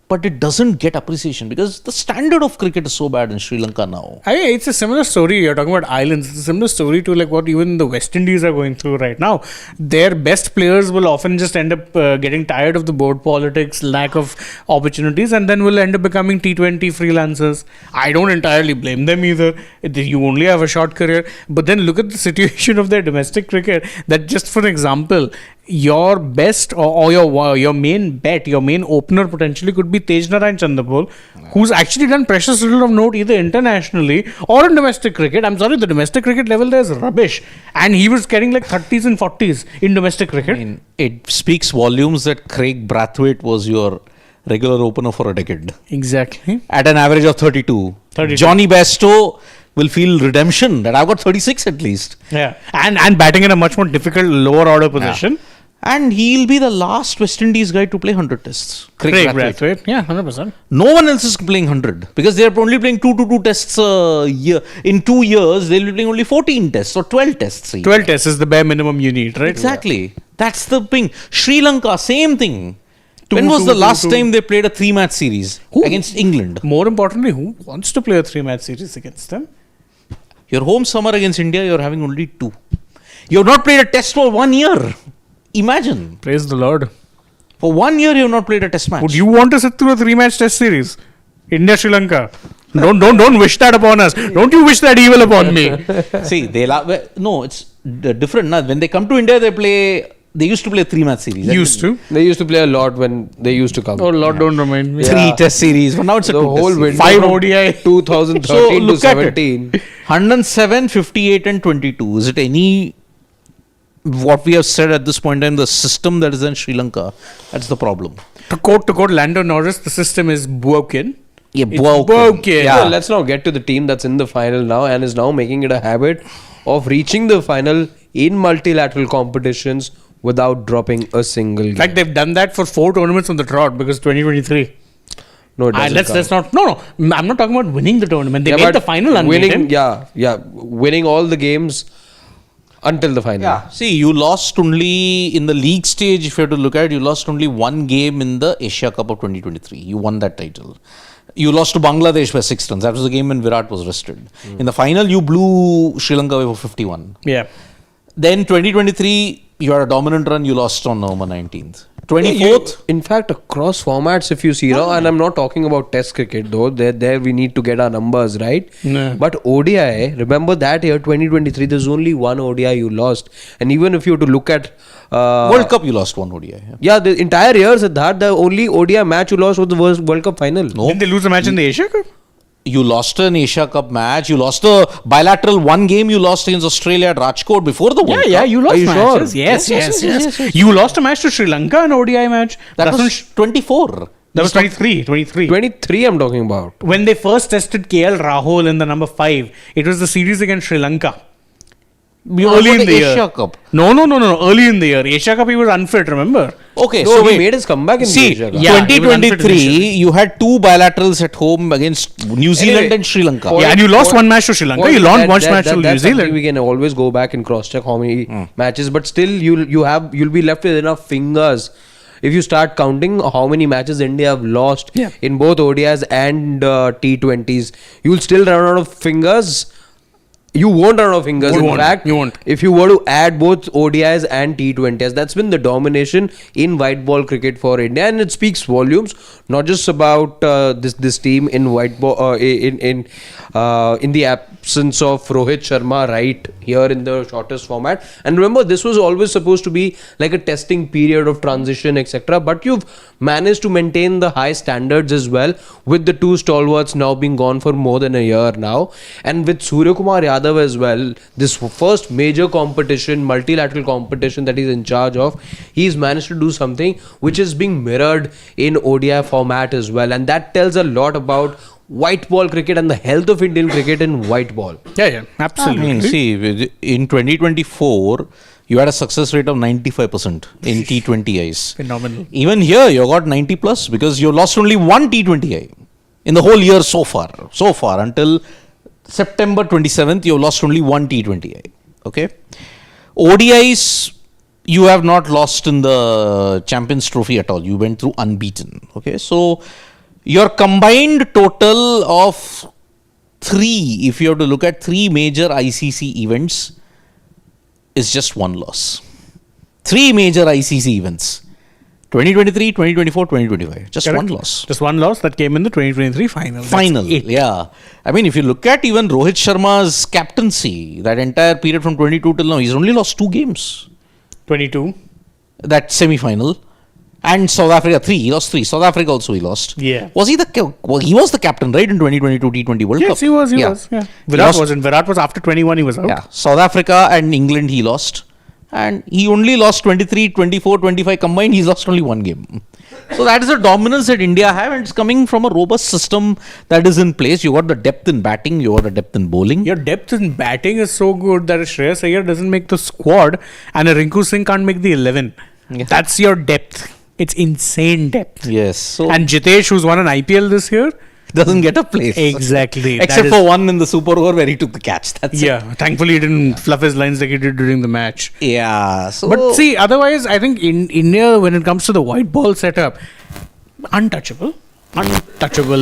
but it doesn't get appreciation because the standard of cricket is so bad in Sri Lanka now. It's a similar story. You're talking about islands. It's a similar story to like what even the West Indies are going through right now. Their best players will often just end up getting tired of the board politics, lack of opportunities, and then will end up becoming T20 freelancers. I don't entirely blame them either. You only have a short career. But then look at the situation of their domestic cricket. That just for example, your best or your main bet, your main opener potentially could be Tej Narayan Chandrapol, who's actually done precious little of note either internationally or in domestic cricket. I'm sorry, the domestic cricket level there is rubbish. And he was getting like 30s and 40s in domestic cricket. I mean, it speaks volumes that Craig Brathwaite was your regular opener for a decade. Exactly. At an average of 32. Johnny Bairstow will feel redemption that I've got 36 at least. Yeah. And batting in a much more difficult lower order position. Yeah. And he'll be the last West Indies guy to play 100 tests. Craig Brathwaite. Yeah, 100%. No one else is playing 100 because they're only playing 2 tests a year. In 2 years, they'll be playing only 14 tests or 12 tests. 12 tests is the bare minimum you need, right? Exactly. Yeah. That's the thing. Sri Lanka, same thing. When was the last time they played a 3-match series against England? More importantly, who wants to play a 3-match series against them? Your home summer against India, you're having only 2. You've not played a test for 1 year. Imagine. Praise the Lord. For 1 year, you have not played a test match. Would you want to sit through a 3-match test series? India, Sri Lanka. Don't wish that upon us. Don't you wish that evil upon me. See, no, it's different. Now, when they come to India, they used to play a 3-match series. They used to play a lot when they used to come. Oh Lord, don't remind me. 3 test series. But now it's a the whole window 5 ODI. 2013 so to look 17. 107, 58 and 22. Is it any... What we have said at this point in time, the system that is in Sri Lanka, that's the problem. To quote Lando Norris, the system is broken. Yeah, broken. Yeah. Well, let's now get to the team that's in the final now and is now making it a habit of reaching the final in multilateral competitions without dropping a single game. In fact, they've done that for 4 tournaments on the trot because 2023. No, it doesn't let's not. No. I'm not talking about winning the tournament. They made the final unbeaten. Winning all the games until the final. Yeah. See, you lost only in the league stage. If you have to look at it, you lost only 1 game in the Asia Cup of 2023. You won that title. You lost to Bangladesh by 6 runs. That was the game when Virat was rested. In the final, you blew Sri Lanka away for 51. Yeah. Then 2023, you had a dominant run. You lost on November 19th. 24th. In fact, across formats, if you see, and I'm not talking about Test cricket though. There we need to get our numbers right. Yeah. But ODI, remember that year 2023, there's only 1 ODI you lost, and even if you were to look at World Cup, you lost 1 ODI. Yeah, the entire year, Siddharth, the only ODI match you lost was the World Cup final. No. Didn't they lose a match in the Asia Cup? You lost an Asia Cup match. You lost a bilateral 1 game you lost against Australia at Rajkot before the World Cup. Yeah, you lost Are you matches. sure? Yes. You lost a match to Sri Lanka, an ODI match. That was 24. That was 23. 23 I'm talking about. When they first tested KL Rahul in the number 5, it was the series against Sri Lanka. Early in the Asia year. Cup. No. Early in the year. Asia Cup, he was unfit, remember? Okay, No, so he wait. made his comeback in the Asia Cup. Yeah, he was unfit 2023, initially. you had 2 bilaterals at home against New Zealand and Sri Lanka. Yeah, and you lost 1 match to Sri Lanka. You lost 1 match to New that's Zealand. something we can always go back and cross check how many matches, but still you'll be left with enough fingers. If you start counting how many matches India have lost in both ODIs and T20s, you'll still run out of fingers. You won't run out of fingers. You In won't. fact, You won't. if you were to add both ODIs and T20s, that's been the domination in white ball cricket for India, and it speaks volumes not just about this team in white ball in the absence of Rohit Sharma right here in the shortest format. And remember, this was always supposed to be like a testing period of transition, etc. But you've managed to maintain the high standards as well, with the 2 stalwarts now being gone for more than a year now, and with Surya Kumar Yadav as well, this first major competition, multilateral competition that he's in charge of, he's managed to do something which is being mirrored in ODI format as well, and that tells a lot about white ball cricket and the health of Indian cricket in white ball. Yeah, absolutely. I mean, see, in 2024, you had a success rate of 95% in T20Is. Phenomenal. Even here, you got 90 plus because you lost only one T20I in the whole year so far. So far, until September 27th, you lost only one T20I. Okay. ODIs, you have not lost in the Champions Trophy at all. You went through unbeaten. Okay. So, your combined total of 3, if you have to look at 3 major ICC events, is just 1 loss. 3 major ICC events. 2023, 2024, 2025. Just Correct. 1 loss. Just 1 loss that came in the 2023 final. Final. Yeah. I mean, if you look at even Rohit Sharma's captaincy, that entire period from 22 till now, he's only lost 2 games. 22. That semi-final. And South Africa 3. He lost 3. South Africa also he lost. Yeah. Was he he was the captain, right, in 2022 T20 World Cup? Yes, he was. Yeah. Virat lost- wasn't. Virat was after 21, he was out. Yeah. South Africa and England he lost. And he only lost 23, 24, 25 combined. He's lost only 1 game. So that is the dominance that India have, and it's coming from a robust system that is in place. You got the depth in batting, you got the depth in bowling. Your depth in batting is so good that a Shreyas Iyer doesn't make the squad and a Rinku Singh can't make the 11. Yeah. That's your depth. It's insane depth. Yes. So And Jitesh, who's won an IPL this year, doesn't get a place. exactly. Except That for is- one in the super over where he took the catch. That's Yeah, thankfully he didn't fluff his lines like he did during the match. it. Yeah. So But see, otherwise, I think in India, when it comes to the white ball setup, untouchable.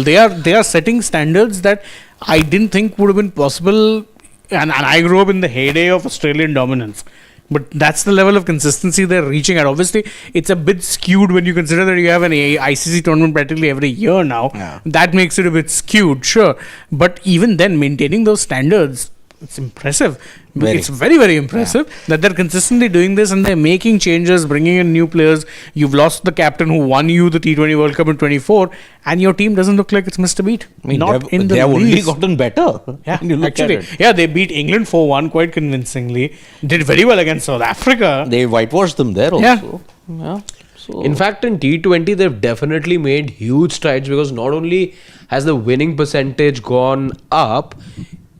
They are setting standards that I didn't think would have been possible. And I grew up in the heyday of Australian dominance. But that's the level of consistency they're reaching at. Obviously, it's a bit skewed when you consider that you have an ICC tournament practically every year now. Yeah. That makes it a bit skewed, sure. But even then, maintaining those standards, it's impressive. Very. It's very, very impressive that they're consistently doing this and they're making changes, bringing in new players. You've lost the captain who won you the T20 World Cup in 24, and your team doesn't look like it's missed a beat. I mean, Not in the they have only least. gotten better. Yeah, when you look actually, at it. yeah, they beat England 4-1 quite convincingly. Did very well against South Africa. They whitewashed them there Yeah. also. Yeah. So In fact, in T20, they've definitely made huge strides because not only has the winning percentage gone up,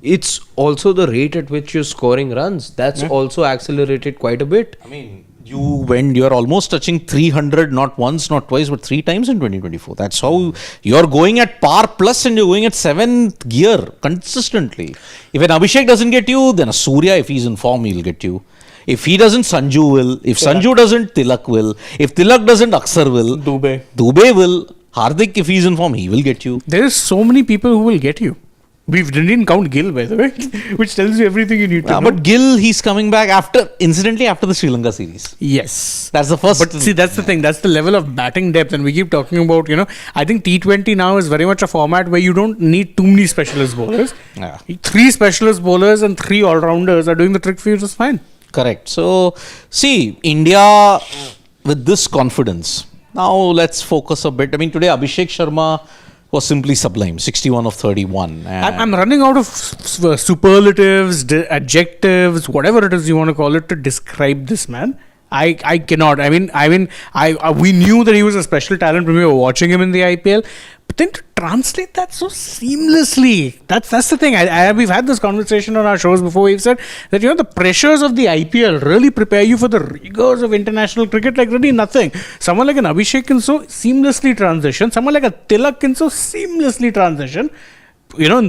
it's also the rate at which you're scoring runs. That's also accelerated quite a bit. I mean, you're almost touching 300 not once, not twice, but 3 times in 2024. That's how you're going at par plus and you're going at 7th gear consistently. If an Abhishek doesn't get you, then a Surya, if he's in form, he'll get you. If he doesn't, Sanju will. If Sanju doesn't, Tilak will. If Tilak doesn't, Aksar will. Dubey will. Hardik, if he's in form, he will get you. There is so many people who will get you. We didn't count Gill, by the way, which tells you everything you need to know. But Gill, he's coming back incidentally after the Sri Lanka series. Yes. That's the first. But see, that's the thing. That's the level of batting depth. And we keep talking about, I think T20 now is very much a format where you don't need too many specialist bowlers. Yeah. 3 specialist bowlers and 3 all-rounders are doing the trick for you just fine. Correct. So, see, India with this confidence. Now, let's focus a bit. I mean, today Abhishek Sharma was simply sublime, 61 of 31. I'm running out of superlatives, adjectives, whatever it is you want to call it, to describe this man. I cannot. I mean, we knew that he was a special talent when we were watching him in the IPL, but then to translate that so seamlessly, that's the thing. We've had this conversation on our shows before. We've said that the pressures of the IPL really prepare you for the rigors of international cricket like really nothing. Someone like an Abhishek can so seamlessly transition. Someone like a Tilak can so seamlessly transition.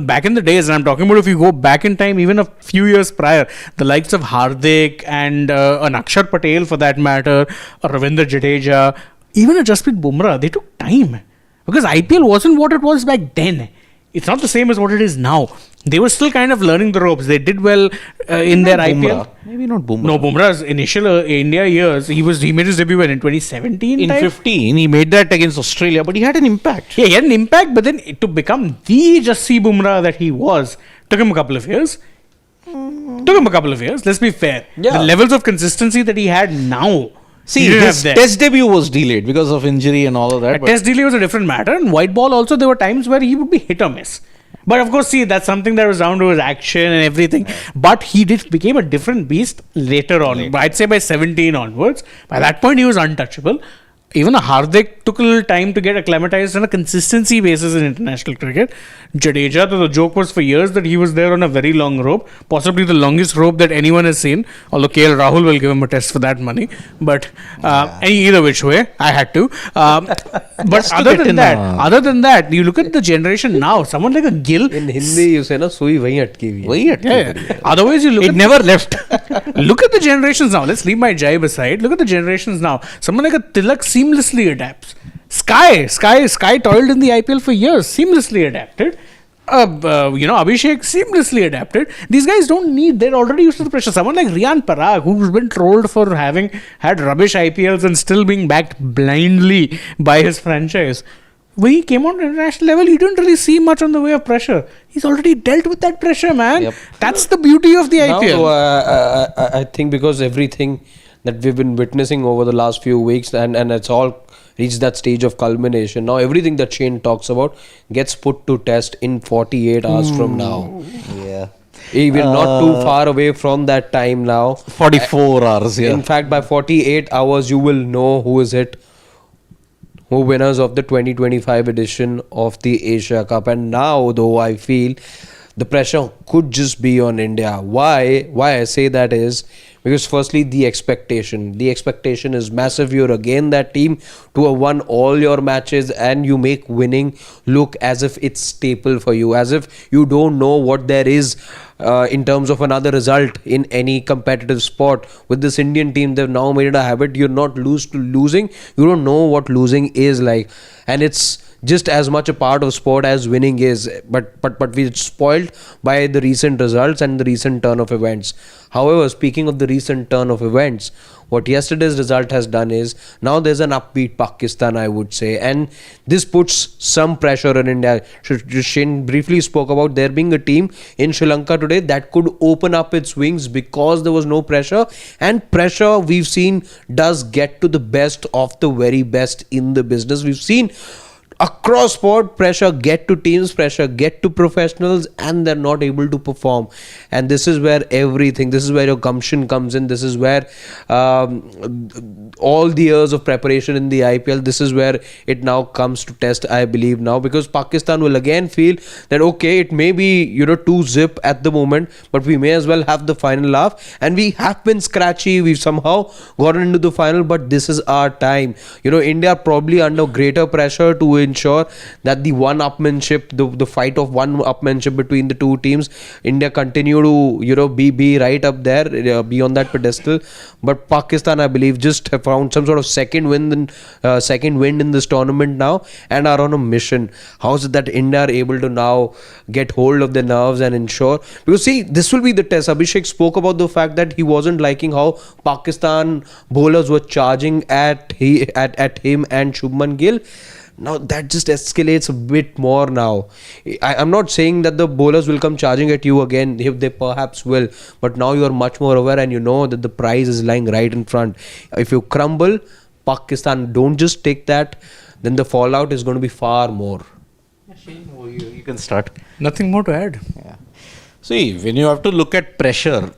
Back in the days, and I'm talking about if you go back in time, even a few years prior, the likes of Hardik and an Akshar Patel for that matter, or Ravindra Jadeja, even a Jasprit Bumrah, they took time. Because IPL wasn't what it was back then. It's not the same as what it is now. They were still kind of learning the ropes. They did well in their IPL. Maybe not Bumrah. No, Bumrah's initial India years, he made his debut in 2017. In type? 15, he made that against Australia, but he had an impact. Yeah, he had an impact, but then to become the Jassi Bumrah that he was, took him a couple of years. Let's be fair. Yeah. The levels of consistency that he had now. See, he didn't his have that. test debut was delayed because of injury and all of that. A test delay was a different matter. And white ball also, there were times where he would be hit or miss. But of course, see, that's something that was down to his action and everything. But he became a different beast later on. I'd say by 17 onwards. By that point, he was untouchable. even a Hardik took a little time to get acclimatized on a consistency basis in international cricket. Jadeja, the joke was for years that he was there on a very long rope, possibly the longest rope that anyone has seen. Although KL Rahul will give him a test for that money, but either which way, I had to. But other than that, you look at the generation now. Someone like a Gill. In Hindi, you say na sui wahi atki hui hai. Yeah. Otherwise, you look. It never left. Look at the generations now. Let's leave my jibe aside. Look at the generations now. Someone like a Tilak seamlessly adapts. Sky toiled in the IPL for years, seamlessly adapted. Abhishek seamlessly adapted. These guys don't need, they're already used to the pressure. Someone like Riyan Parag, who's been trolled for having had rubbish IPLs and still being backed blindly by his franchise. When he came on international level, he didn't really see much on the way of pressure. He's already dealt with that pressure, man. Yep. That's the beauty of the IPL. I think because everything that we've been witnessing over the last few weeks and it's all reached that stage of culmination. Now everything that Shane talks about gets put to test in 48 hours from now. Yeah. We're not too far away from that time now. 44 hours, yeah. In fact, by 48 hours, you will know who winners of the 2025 edition of the Asia Cup. And now, though, I feel the pressure could just be on India. Why I say that is because firstly, the expectation is massive. You're again that team to have won all your matches and you make winning look as if it's staple for you, as if you don't know what there is in terms of another result in any competitive sport. With this Indian team, they've now made it a habit. You're not used to losing. You don't know what losing is like, and it's just as much a part of sport as winning is, but we're spoiled by the recent results and the recent turn of events. However, speaking of the recent turn of events, what yesterday's result has done is now there's an upbeat Pakistan, I would say, and this puts some pressure on India. Shane briefly spoke about there being a team in Sri Lanka today that could open up its wings because there was no pressure, and pressure we've seen does get to the best of the very best in the business. We've seen across sport, pressure get to teams, pressure get to professionals, and they're not able to perform. And this is where your gumption comes in. This is where all the years of preparation in the IPL, this is where it now comes to test, I believe now, because Pakistan will again feel that okay, it may be 2-0 at the moment, but we may as well have the final laugh. And we have been scratchy, we've somehow gotten into the final, but this is our time. India probably under greater pressure to ensure that the one-upmanship, the fight of one-upmanship between the two teams, India continue to be right up there, be on that pedestal. But Pakistan, I believe, just have found some sort of second wind in this tournament now and are on a mission. How is it that India are able to now get hold of their nerves and ensure? Because see, this will be the test. Abhishek spoke about the fact that he wasn't liking how Pakistan bowlers were charging at him and Shubman Gill. Now that just escalates a bit more now. I'm not saying that the bowlers will come charging at you again. They perhaps will. But now you are much more aware and you know that the prize is lying right in front. If you crumble, Pakistan don't just take that, then the fallout is going to be far more. Shane, you can start. Nothing more to add. Yeah. See, when you have to look at pressure,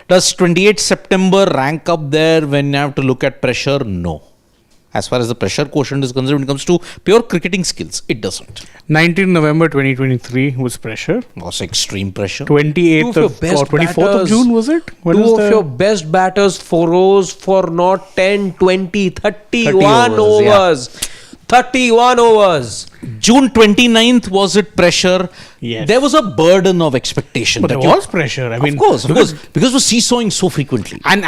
does 28 September rank up there when you have to look at pressure? No. As far as the pressure quotient is concerned, when it comes to pure cricketing skills, it doesn't. 19th November 2023 was pressure. Was extreme pressure. 28th or 24th of June, was it? Two of your best batters rose for not 10, 20, 31 overs. Yeah. 31 overs. June 29th, was it pressure? Yes. There was a burden of expectation. But there was pressure. I mean, of course, because we're seesawing so frequently. And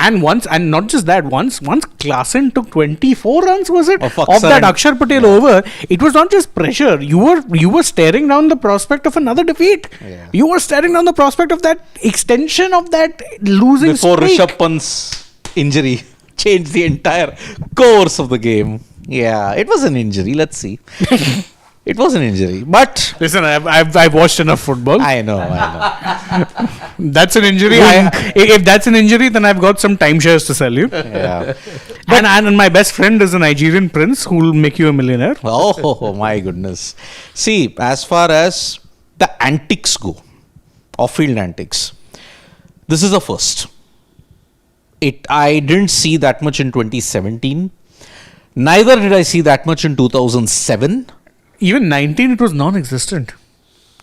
not just that, once Klaasen took 24 runs, was it? Of that Akshar Patel over, it was not just pressure. You were staring down the prospect of another defeat. Yeah. You were staring down the prospect of that extension of that losing Before streak. Rishabh Pant's injury changed the entire course of the game. Yeah, it was an injury. Let's see. It was an injury, but Listen, I've watched enough football. I know. That's an injury. If that's an injury, then I've got some timeshares to sell you. Yeah. And my best friend is a Nigerian prince who will make you a millionaire. Oh my goodness. See, as far as the antics go, off-field antics, this is a first. I didn't see that much in 2017. Neither did I see that much in 2007. Even 19, it was non-existent.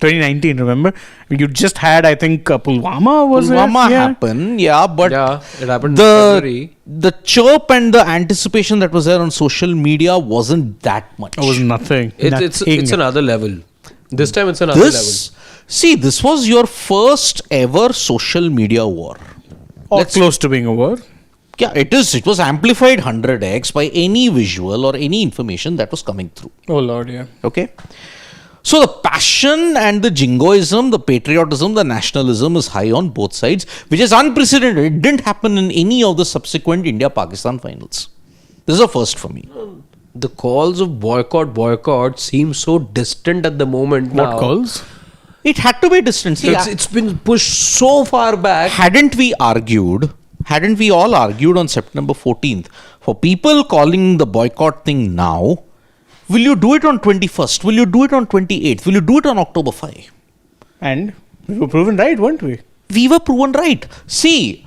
2019, remember? You just had, I think, Pulwama was Pulwama it? Yeah. happened, yeah, but Yeah, it happened in February. the chirp and the anticipation that was there on social media wasn't that much. It was nothing. It's another level. This time it's another level. This was your first ever social media war. Or close to being over. Yeah, it is. It was amplified 100x by any visual or any information that was coming through. Oh Lord, yeah. Okay. So the passion and the jingoism, the patriotism, the nationalism is high on both sides, which is unprecedented. It didn't happen in any of the subsequent India-Pakistan finals. This is a first for me. The calls of boycott seem so distant at the moment now. What calls? It had to be distant. See, It's been pushed so far back. hadn't we all argued on September 14th, for people calling the boycott thing now, will you do it on 21st? Will you do it on 28th? Will you do it on October 5? And we were proven right, weren't we? We were proven right. See,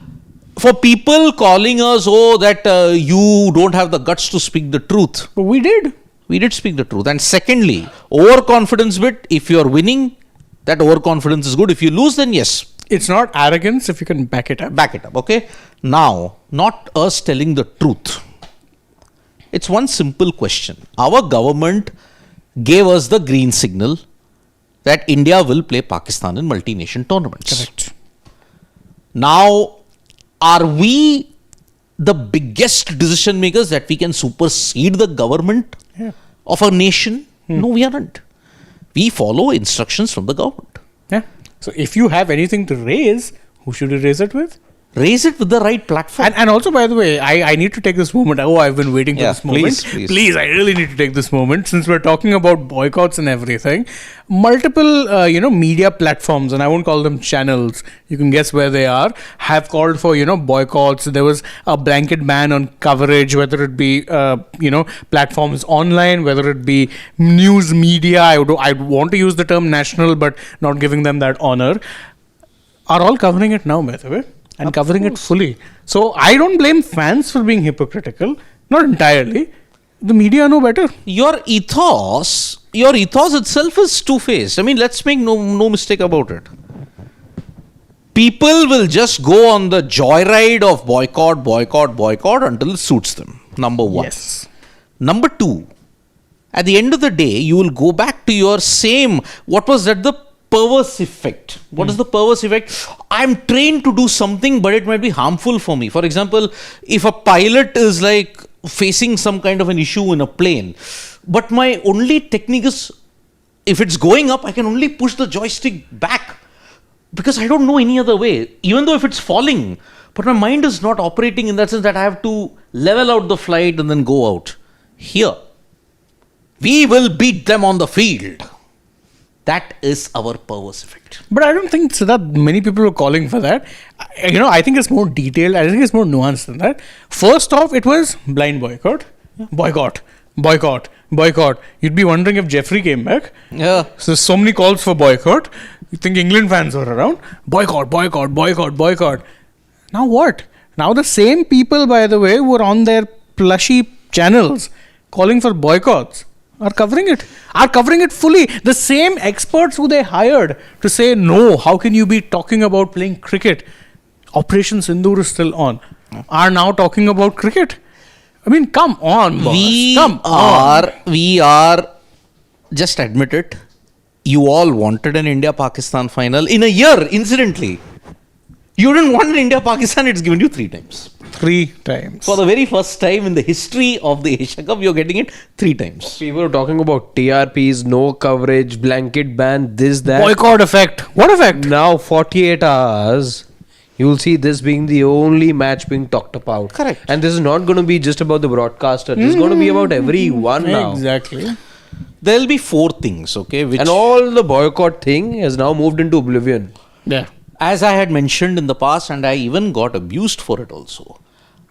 for people calling us, that you don't have the guts to speak the truth. But we did. We did speak the truth. And secondly, overconfidence bit, if you're winning, that overconfidence is good. If you lose, then yes, It's not arrogance if you can back it up. back it up, okay? Now, not us telling the truth. It's one simple question. Our government gave us the green signal that India will play Pakistan in multi-nation tournaments. Correct. Now, are we the biggest decision makers that we can supersede the government of a nation? No, we aren't. We follow instructions from the government. Yeah. So if you have anything to raise, who should you raise it with? Raise it with the right platform. And also, by the way, I need to take this moment. I've been waiting for Yeah, this moment. please. I really need to take this moment since we're talking about boycotts and everything. Multiple, media platforms, and I won't call them channels. You can guess where they are. Have called for, boycotts. There was a blanket ban on coverage, whether it be, platforms online, whether it be news media. I want to use the term national, but not giving them that honor. Are all covering it now, by the way. And covering it fully. So I don't blame fans for being hypocritical. Not entirely. The media know better. Your ethos itself is two-faced. I mean, let's make no mistake about it. People will just go on the joyride of boycott until it suits them. Number one. Yes. Number two, at the end of the day, you will go back to your same, what was that, the perverse effect. What is the perverse effect? I'm trained to do something, but it might be harmful for me. For example, if a pilot is like facing some kind of an issue in a plane, but my only technique is, if it's going up, I can only push the joystick back because I don't know any other way, even though if it's falling, but my mind is not operating in that sense that I have to level out the flight and then go out. Here, we will beat them on the field. That is our perverse effect. But I don't think that many people are calling for that. I think it's more detailed. I think it's more nuanced than that. First off, it was blind boycott. Boycott. You'd be wondering if Jeffrey came back. Yeah. So many calls for boycott. You think England fans were around? Boycott. Now what? Now the same people, by the way, who are on their plushy channels calling for boycotts are covering it fully. The same experts who they hired to say, no, how can you be talking about playing cricket? Operation Sindoor is still on. Are now talking about cricket. I mean, come on, boss. We are, just admit it, you all wanted an India-Pakistan final in a year, incidentally. You didn't want an India-Pakistan, it's given you 3 times. 3 times. For the very first time in the history of the Asia Cup, you're getting it 3 times. People are talking about TRPs, no coverage, blanket ban, this, that. Boycott effect. What effect? Now, 48 hours, you will see this being the only match being talked about. Correct. And this is not going to be just about the broadcaster. This is going to be about everyone now. Exactly. There'll be 4 things, okay? And all the boycott thing has now moved into oblivion. Yeah. As I had mentioned in the past, and I even got abused for it also,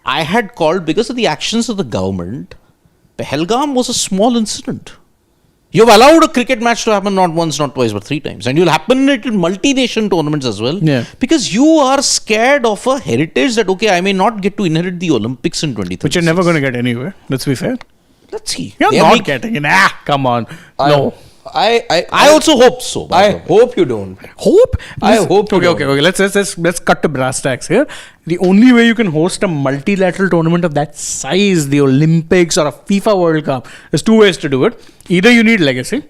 I had called, because of the actions of the government, Pahalgam was a small incident. You've allowed a cricket match to happen not once, not twice, but 3 times. And you'll happen it in multi-nation tournaments as well. Yeah. Because you are scared of a heritage that, okay, I may not get to inherit the Olympics in 2030. Which you're never going to get anywhere. Let's be fair. Let's see. You're They not make- getting it. Ah, come on. No. I also hope so. by I the way. hope you don't. Hope? I hope you Okay. Let's cut to brass tacks here. The only way you can host a multilateral tournament of that size, the Olympics or a FIFA World Cup, there's two ways to do it. Either you need legacy,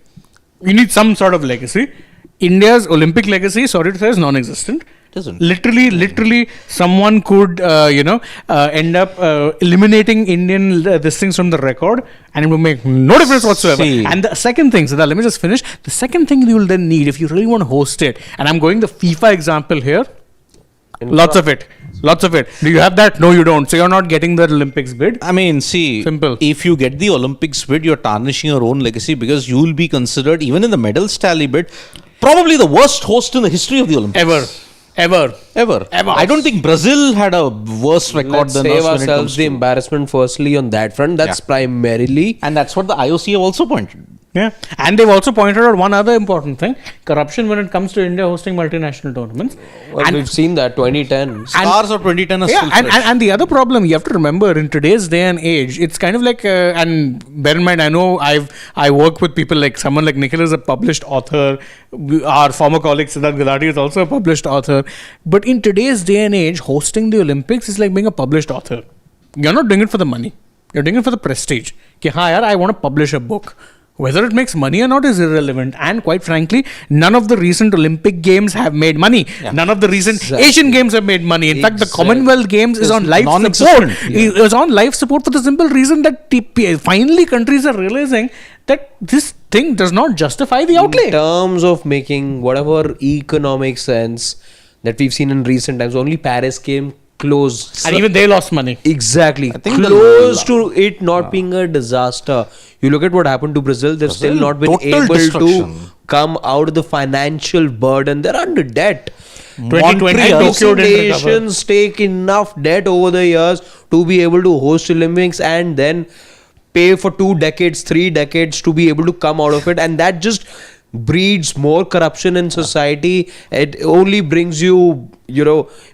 you need some sort of legacy. India's Olympic legacy, sorry to say, is non-existent. Doesn't. Literally, someone could, end up eliminating Indian this things from the record, and it will make no difference whatsoever. See. And the second thing, Siddharth, let me just finish. The second thing you will then need, if you really want to host it, and I'm going the FIFA example here, lots of it. Do you have that? No, you don't. So you're not getting the Olympics bid. I mean, see, Simple. if you get the Olympics bid, you're tarnishing your own legacy because you will be considered, even in the medals tally bid, probably the worst host in the history of the Olympics. Ever. I don't think Brazil had a worse record Let's than save us when it ourselves comes the to. embarrassment firstly on that front. That's primarily. And that's what the IOC have also pointed. Yeah. And they've also pointed out one other important thing: corruption when it comes to India hosting multinational tournaments. Well, we've seen that 2010. Stars of 2010 are still fresh. And the other problem you have to remember in today's day and age, it's kind of like, and bear in mind, I know I work with people like someone like Nikhil is a published author. Our former colleague Siddharth Gulati is also a published author. But in today's day and age, hosting the Olympics is like being a published author. You're not doing it for the money. You're doing it for the prestige. Ki, haan, yaar, I want to publish a book. Whether it makes money or not is irrelevant. And quite frankly, none of the recent Olympic Games have made money. Yeah. None of the recent Asian Games have made money. In fact, the Exactly. Commonwealth Games is on life support. non-existent. It is on life support for the simple reason that finally countries are realizing that this thing does not justify the outlay. In terms of making whatever economic sense that we've seen in recent times, only Paris came close. And even they lost money. Exactly. think Close to it not being a disaster. You look at what happened to Brazil, they've still not been total able destruction. to come out of the financial burden. They're under debt. 2020 Montreal. Tokyo didn't recover. Nations take enough debt over the years to be able to host Olympics and then pay for 2 decades, 3 decades to be able to come out of it. And that just breeds more corruption in society. It only brings you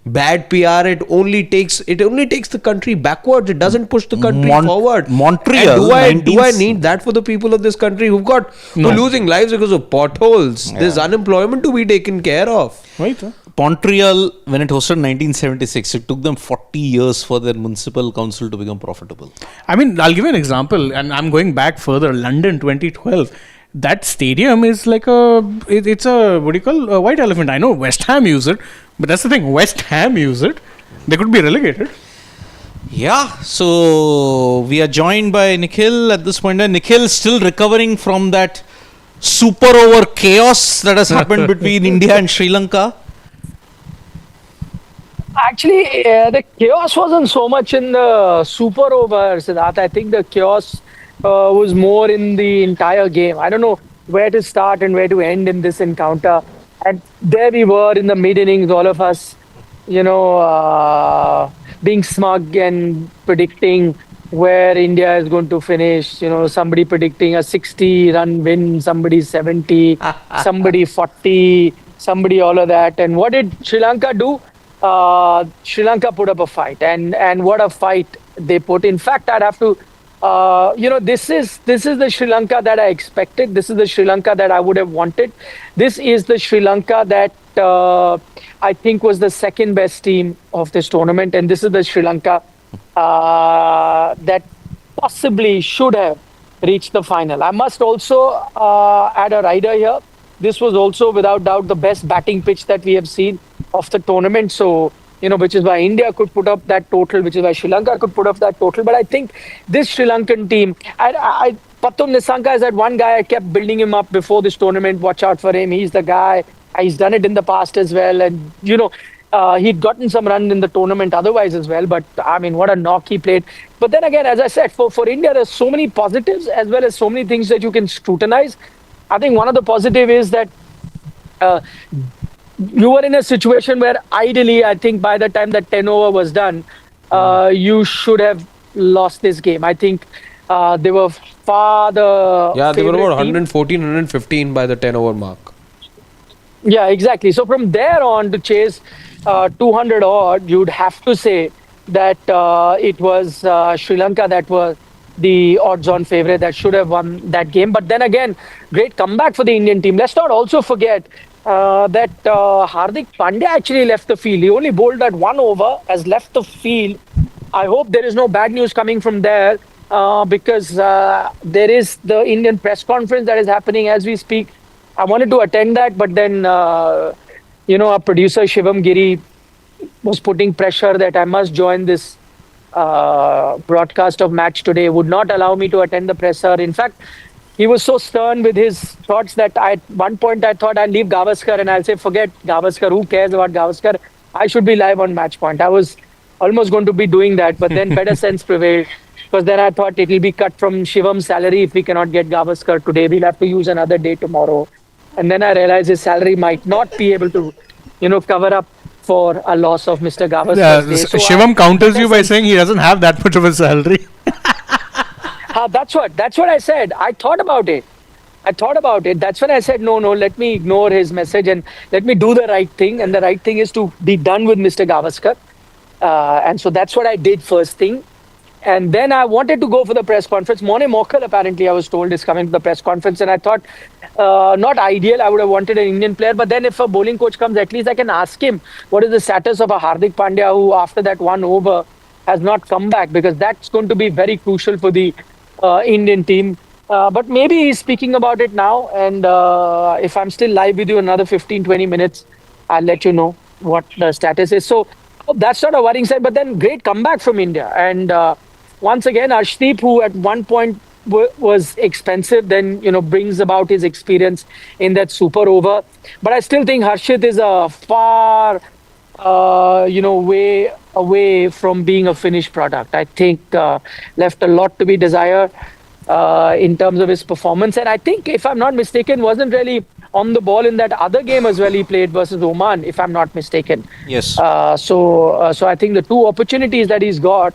bad PR. It only takes the country backwards. It doesn't push the country forward. Montreal, And do I need that for the people of this country who are losing lives because of potholes? There's unemployment to be taken care of. Right. Montreal, when it hosted in 1976, it took them 40 years for their municipal council to become profitable. I mean, I'll give you an example, and I'm going back further. London 2012. That stadium is like it's a, what do you call, a white elephant. I know West Ham use it, but that's the thing. West Ham use it. They could be relegated. Yeah, so we are joined by Nikhil at this point. Nikhil still recovering from that super over chaos that has happened between India and Sri Lanka. Actually, the chaos wasn't so much in the super over, Siddharth. I think the chaos was more in the entire game. I don't know where to start and where to end in this encounter. And there we were in the mid innings, all of us, being smug and predicting where India is going to finish. Somebody predicting a 60-run win, somebody 70, somebody 40, somebody all of that. And what did Sri Lanka do? Sri Lanka put up a fight, and what a fight they put. In fact, I'd have to, this is the Sri Lanka that I expected. This is the Sri Lanka that I would have wanted. This is the Sri Lanka that I think was the second best team of this tournament, and this is the Sri Lanka that possibly should have reached the final. I must also add a rider here. This was also without doubt the best batting pitch that we have seen of the tournament. So, which is why India could put up that total, which is why Sri Lanka could put up that total. But I think this Sri Lankan team, Pathum Nissanka is that one guy I kept building him up before this tournament. Watch out for him. He's the guy. He's done it in the past as well. And, he'd gotten some run in the tournament otherwise as well. But, I mean, what a knock he played. But then again, as I said, for India, there's so many positives as well as so many things that you can scrutinize. I think one of the positive is that you were in a situation where ideally, I think by the time that 10 over was done, you should have lost this game. I think they were far the They were about favorite team. 114, 115 by the 10 over mark. Yeah, exactly. So from there on to chase 200 odd, you'd have to say that it was Sri Lanka that the odds-on favorite that should have won that game. But then again, great comeback for the Indian team. Let's not also forget that Hardik Pandya actually left the field. He only bowled that 1 over, has left the field. I hope there is no bad news coming from there because there is the Indian press conference that is happening as we speak. I wanted to attend that, but then, our producer Shivam Giri was putting pressure that I must join this broadcast of match today, would not allow me to attend the presser. In fact, he was so stern with his thoughts that at one point I thought I'll leave Gavaskar and I'll say, forget Gavaskar, who cares about Gavaskar? I should be live on Matchpoint. I was almost going to be doing that, but then better sense prevailed. Because then I thought it will be cut from Shivam's salary if we cannot get Gavaskar today. We'll have to use another day tomorrow. And then I realized his salary might not be able to, cover up for a loss of Mr. Gavaskar. Yeah, So Shivam counters you by saying he doesn't have that much of a salary. That's what I said. I thought about it. That's when I said, no, let me ignore his message and let me do the right thing. And the right thing is to be done with Mr. Gavaskar. And so that's what I did first thing. And then I wanted to go for the press conference. Mone Mokkal, apparently, I was told, is coming to the press conference. And I thought, not ideal. I would have wanted an Indian player. But then if a bowling coach comes, at least I can ask him what is the status of a Hardik Pandya who, after that 1 over, has not come back. Because that's going to be very crucial for the Indian team. But maybe he's speaking about it now. And if I'm still live with you another 15-20 minutes, I'll let you know what the status is. So that's not a worrying side. But then great comeback from India. And once again, Arshdeep, who at one point was expensive, then, brings about his experience in that super over. But I still think Harshit is a far, way away from being a finished product. I think left a lot to be desired in terms of his performance. And I think, if I'm not mistaken, wasn't really on the ball in that other game as well he played versus Oman, if I'm not mistaken. Yes. So I think the 2 opportunities that he's got,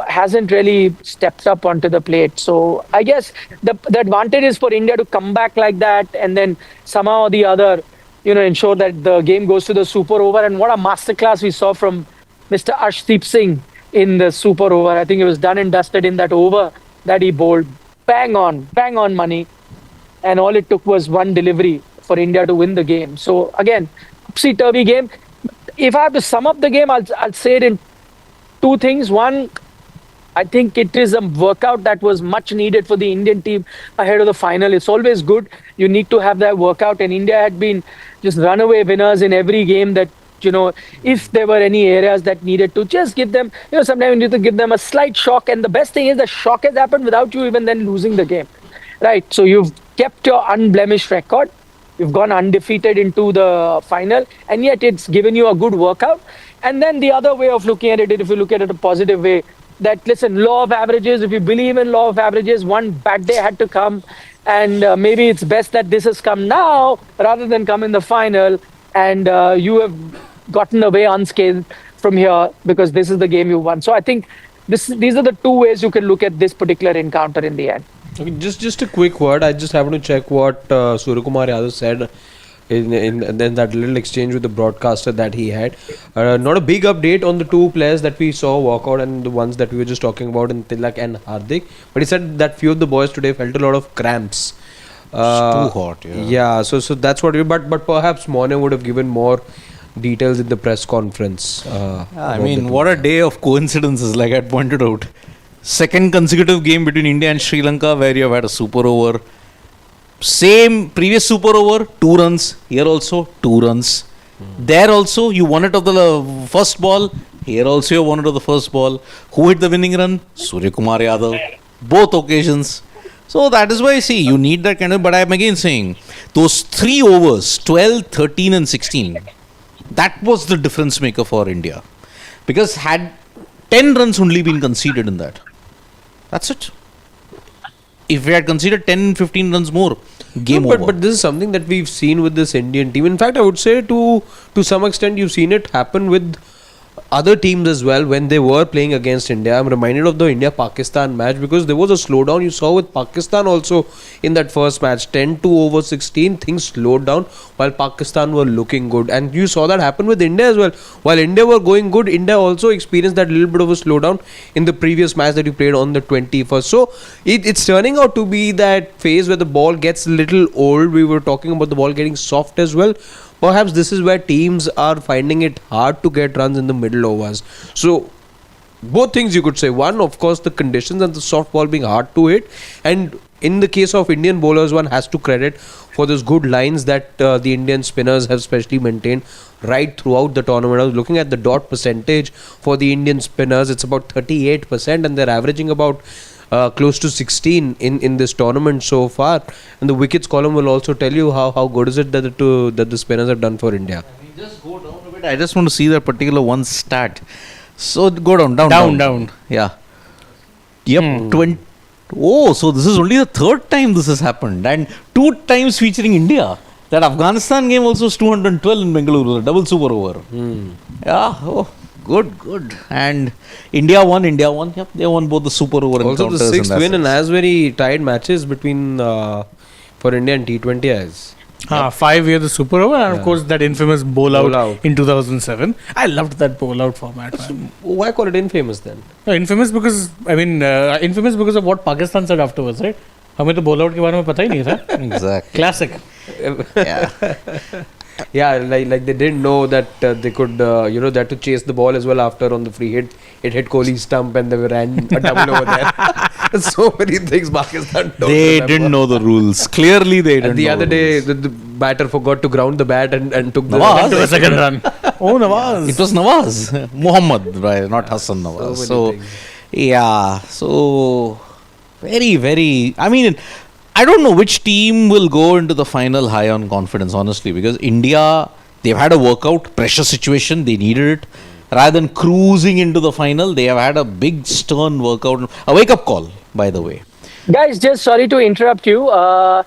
hasn't really stepped up onto the plate. So I guess the advantage is for India to come back like that and then somehow or the other, ensure that the game goes to the super over. And what a masterclass we saw from Mr. Arshdeep Singh in the super over. I think it was done and dusted in that over that he bowled. Bang on money. And all it took was one delivery for India to win the game. So again, topsy-turvy game. If I have to sum up the game, I'll say it in 2 things. One, I think it is a workout that was much needed for the Indian team ahead of the final. It's always good. You need to have that workout. And India had been just runaway winners in every game that, if there were any areas that needed to just give them, sometimes you need to give them a slight shock. And the best thing is the shock has happened without you even then losing the game. Right. So you've kept your unblemished record. You've gone undefeated into the final. And yet it's given you a good workout. And then the other way of looking at it, if you look at it a positive way, that, listen, law of averages, if you believe in law of averages, one bad day had to come. And maybe it's best that this has come now rather than come in the final. And you have gotten away unscathed from here because this is the game you won. So I think these are the 2 ways you can look at this particular encounter in the end. Okay, just a quick word. I just happened to check what Suryakumar Yadav said in that little exchange with the broadcaster that he had. Not a big update on the 2 players that we saw walk out and the ones that we were just talking about in Tilak and Hardik. But he said that few of the boys today felt a lot of cramps. It's too hot. Yeah. So that's what. But perhaps Mone would have given more details in the press conference. I mean, what a day of coincidences, like I pointed out. Second consecutive game between India and Sri Lanka where you have had a super over. Same previous super over, 2 runs. Here also, 2 runs. There also, you won it of the first ball. Here also, you won it of the first ball. Who hit the winning run? Suryakumar Yadav. Both occasions. So that is why, see, you need that kind of. But I am again saying, those 3 overs, 12, 13 and 16, that was the difference maker for India. Because had 10 runs only been conceded in that, that's it. If we had conceded 10, 15 runs more, game over. But this is something that we've seen with this Indian team. In fact, I would say to some extent, you've seen it happen with other teams as well when they were playing against India. I'm reminded of the India-Pakistan match because there was a slowdown. You saw with Pakistan also in that first match, 10-2 over 16, things slowed down while Pakistan were looking good. And you saw that happen with India as well. While India were going good, India also experienced that little bit of a slowdown in the previous match that you played on the 21st. So it's turning out to be that phase where the ball gets a little old. We were talking about the ball getting soft as well. Perhaps this is where teams are finding it hard to get runs in the middle overs. So both things you could say. One, of course, the conditions and the soft ball being hard to hit. And in the case of Indian bowlers, one has to credit for those good lines that the Indian spinners have specially maintained right throughout the tournament. I was looking at the dot percentage for the Indian spinners. It's about 38% and they're averaging about close to 16 in this tournament so far. And the wickets column will also tell you how good is it that the spinners have done for India. Just go down a bit. I just want to see that particular one stat. So go down. Yeah. Yep. 20. Oh, so this is only the third time this has happened, and 2 times featuring India. That Afghanistan game also was 212 in Bengaluru, double super over. Yeah. Oh, good. And India won. Yep, they won both the super over and also the 6th win and as very tied matches between for India and T20 as. 5 years the super over, and of course that infamous bowl out in 2007. I loved that bowl out format. Man. Why call it infamous then? No, infamous because of what Pakistan said afterwards, right? हमें तो bowl out के बारे में पता ही नहीं था. Exactly. Classic. Yeah, like they didn't know that they could, they had to chase the ball as well after on the free hit. It hit Kohli's stump and they ran a double over there. So many things Pakistan don't They remember. didn't know the rules. Clearly they didn't And the know other the day, rules. the batter forgot to ground the bat and took the Nawaz. To a second run. Oh, Nawaz. It was Nawaz. Muhammad, right? Not Hassan Nawaz. So many things. Yeah. So, very, very... I mean, I don't know which team will go into the final high on confidence, honestly, because India, they've had a workout, pressure situation, they needed it. Rather than cruising into the final, they have had a big stern workout, a wake-up call, by the way. Guys, just sorry to interrupt you. Are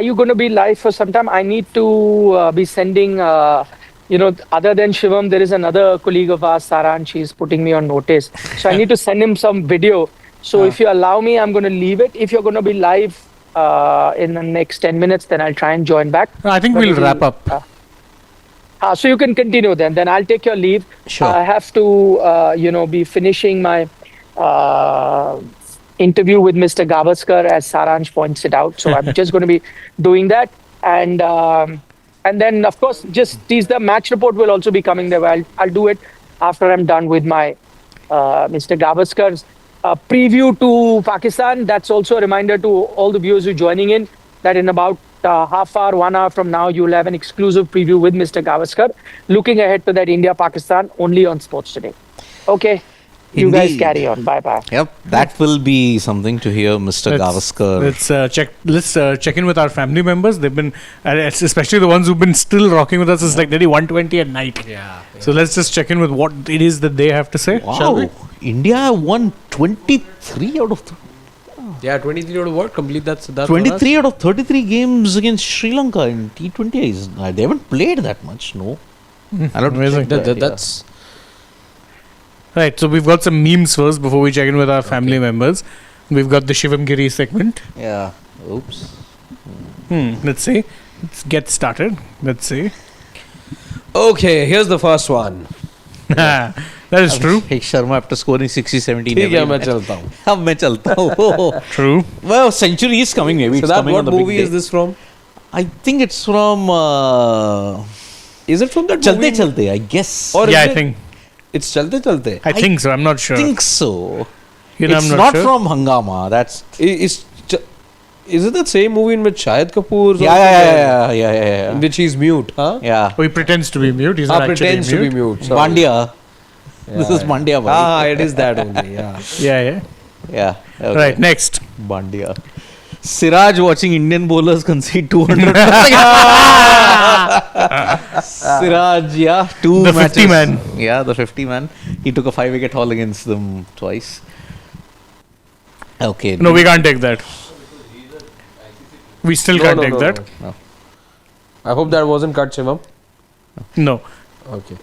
you going to be live for some time? I need to be sending, other than Shivam, there is another colleague of ours, Saran. She's putting me on notice. So I need to send him some video. So if you allow me, I'm going to leave it. If you're going to be live in the next 10 minutes, then I'll try and join back. I think we'll wrap up. So you can continue then. Then I'll take your leave. Sure. I have to, be finishing my interview with Mr. Gavaskar, as Saransh points it out. So I'm just going to be doing that. And then, of course, just tease the match report will also be coming there. I'll do it after I'm done with my Mr. Gavaskar's preview to Pakistan. That's also a reminder to all the viewers who are joining in that in about half hour, 1 hour from now, you'll have an exclusive preview with Mr. Gavaskar, looking ahead to that India-Pakistan only on Sports Today. Okay, you guys Indeed. carry on. Bye-bye. Yep, that will be something to hear, Mr. Gavaskar. Let's check in with our family members. They've been, especially the ones who've been still rocking with us. It's like nearly 1:20 at night. Yeah. So let's just check in with what it is that they have to say. Shall we? Wow, India won 23 out of Yeah, 23 out of what? Complete that's 23 out of 33 games against Sri Lanka in T20. They haven't played that much, no. I don't Amazing. That's Right, so we've got some memes first before we check in with our family members. We've got the Shivam Giri segment. Yeah. Oops. Let's see. Let's get started. Let's see. okay. Here's the first one. That is true. Hey Sharma, after scoring 60-17 ठीक है, मैं match. चलता हूँ. अब मैं चलता हूँ. True. Well, century is coming maybe. So It's that coming what on the big movie day. is this from? I think it's from Is it from that Chalte movie? Chalte, I guess. Or Yeah, is I it- think. It's Chalte Chalte. I think so. I'm not sure. I think so. You know, It's I'm not sure. from Hangama. That's Is it that same movie in which Shahid Kapoor? yeah. In which he's mute, huh? Yeah. Oh, he pretends to be mute. He's not actually Pretends to be mute. sorry. Mandia. This is Mandia. Buddy. It is that only. Yeah. Yeah. Yeah. Okay. Right, next. Bandia. Siraj watching Indian bowlers concede 200. Siraj, yeah, two The matches. 50 man. Yeah, the 50 man. He took a 5-wicket haul against them twice. Okay. No, we can't take that. We still can't take that. I hope that wasn't cut, Shivam. No. Okay.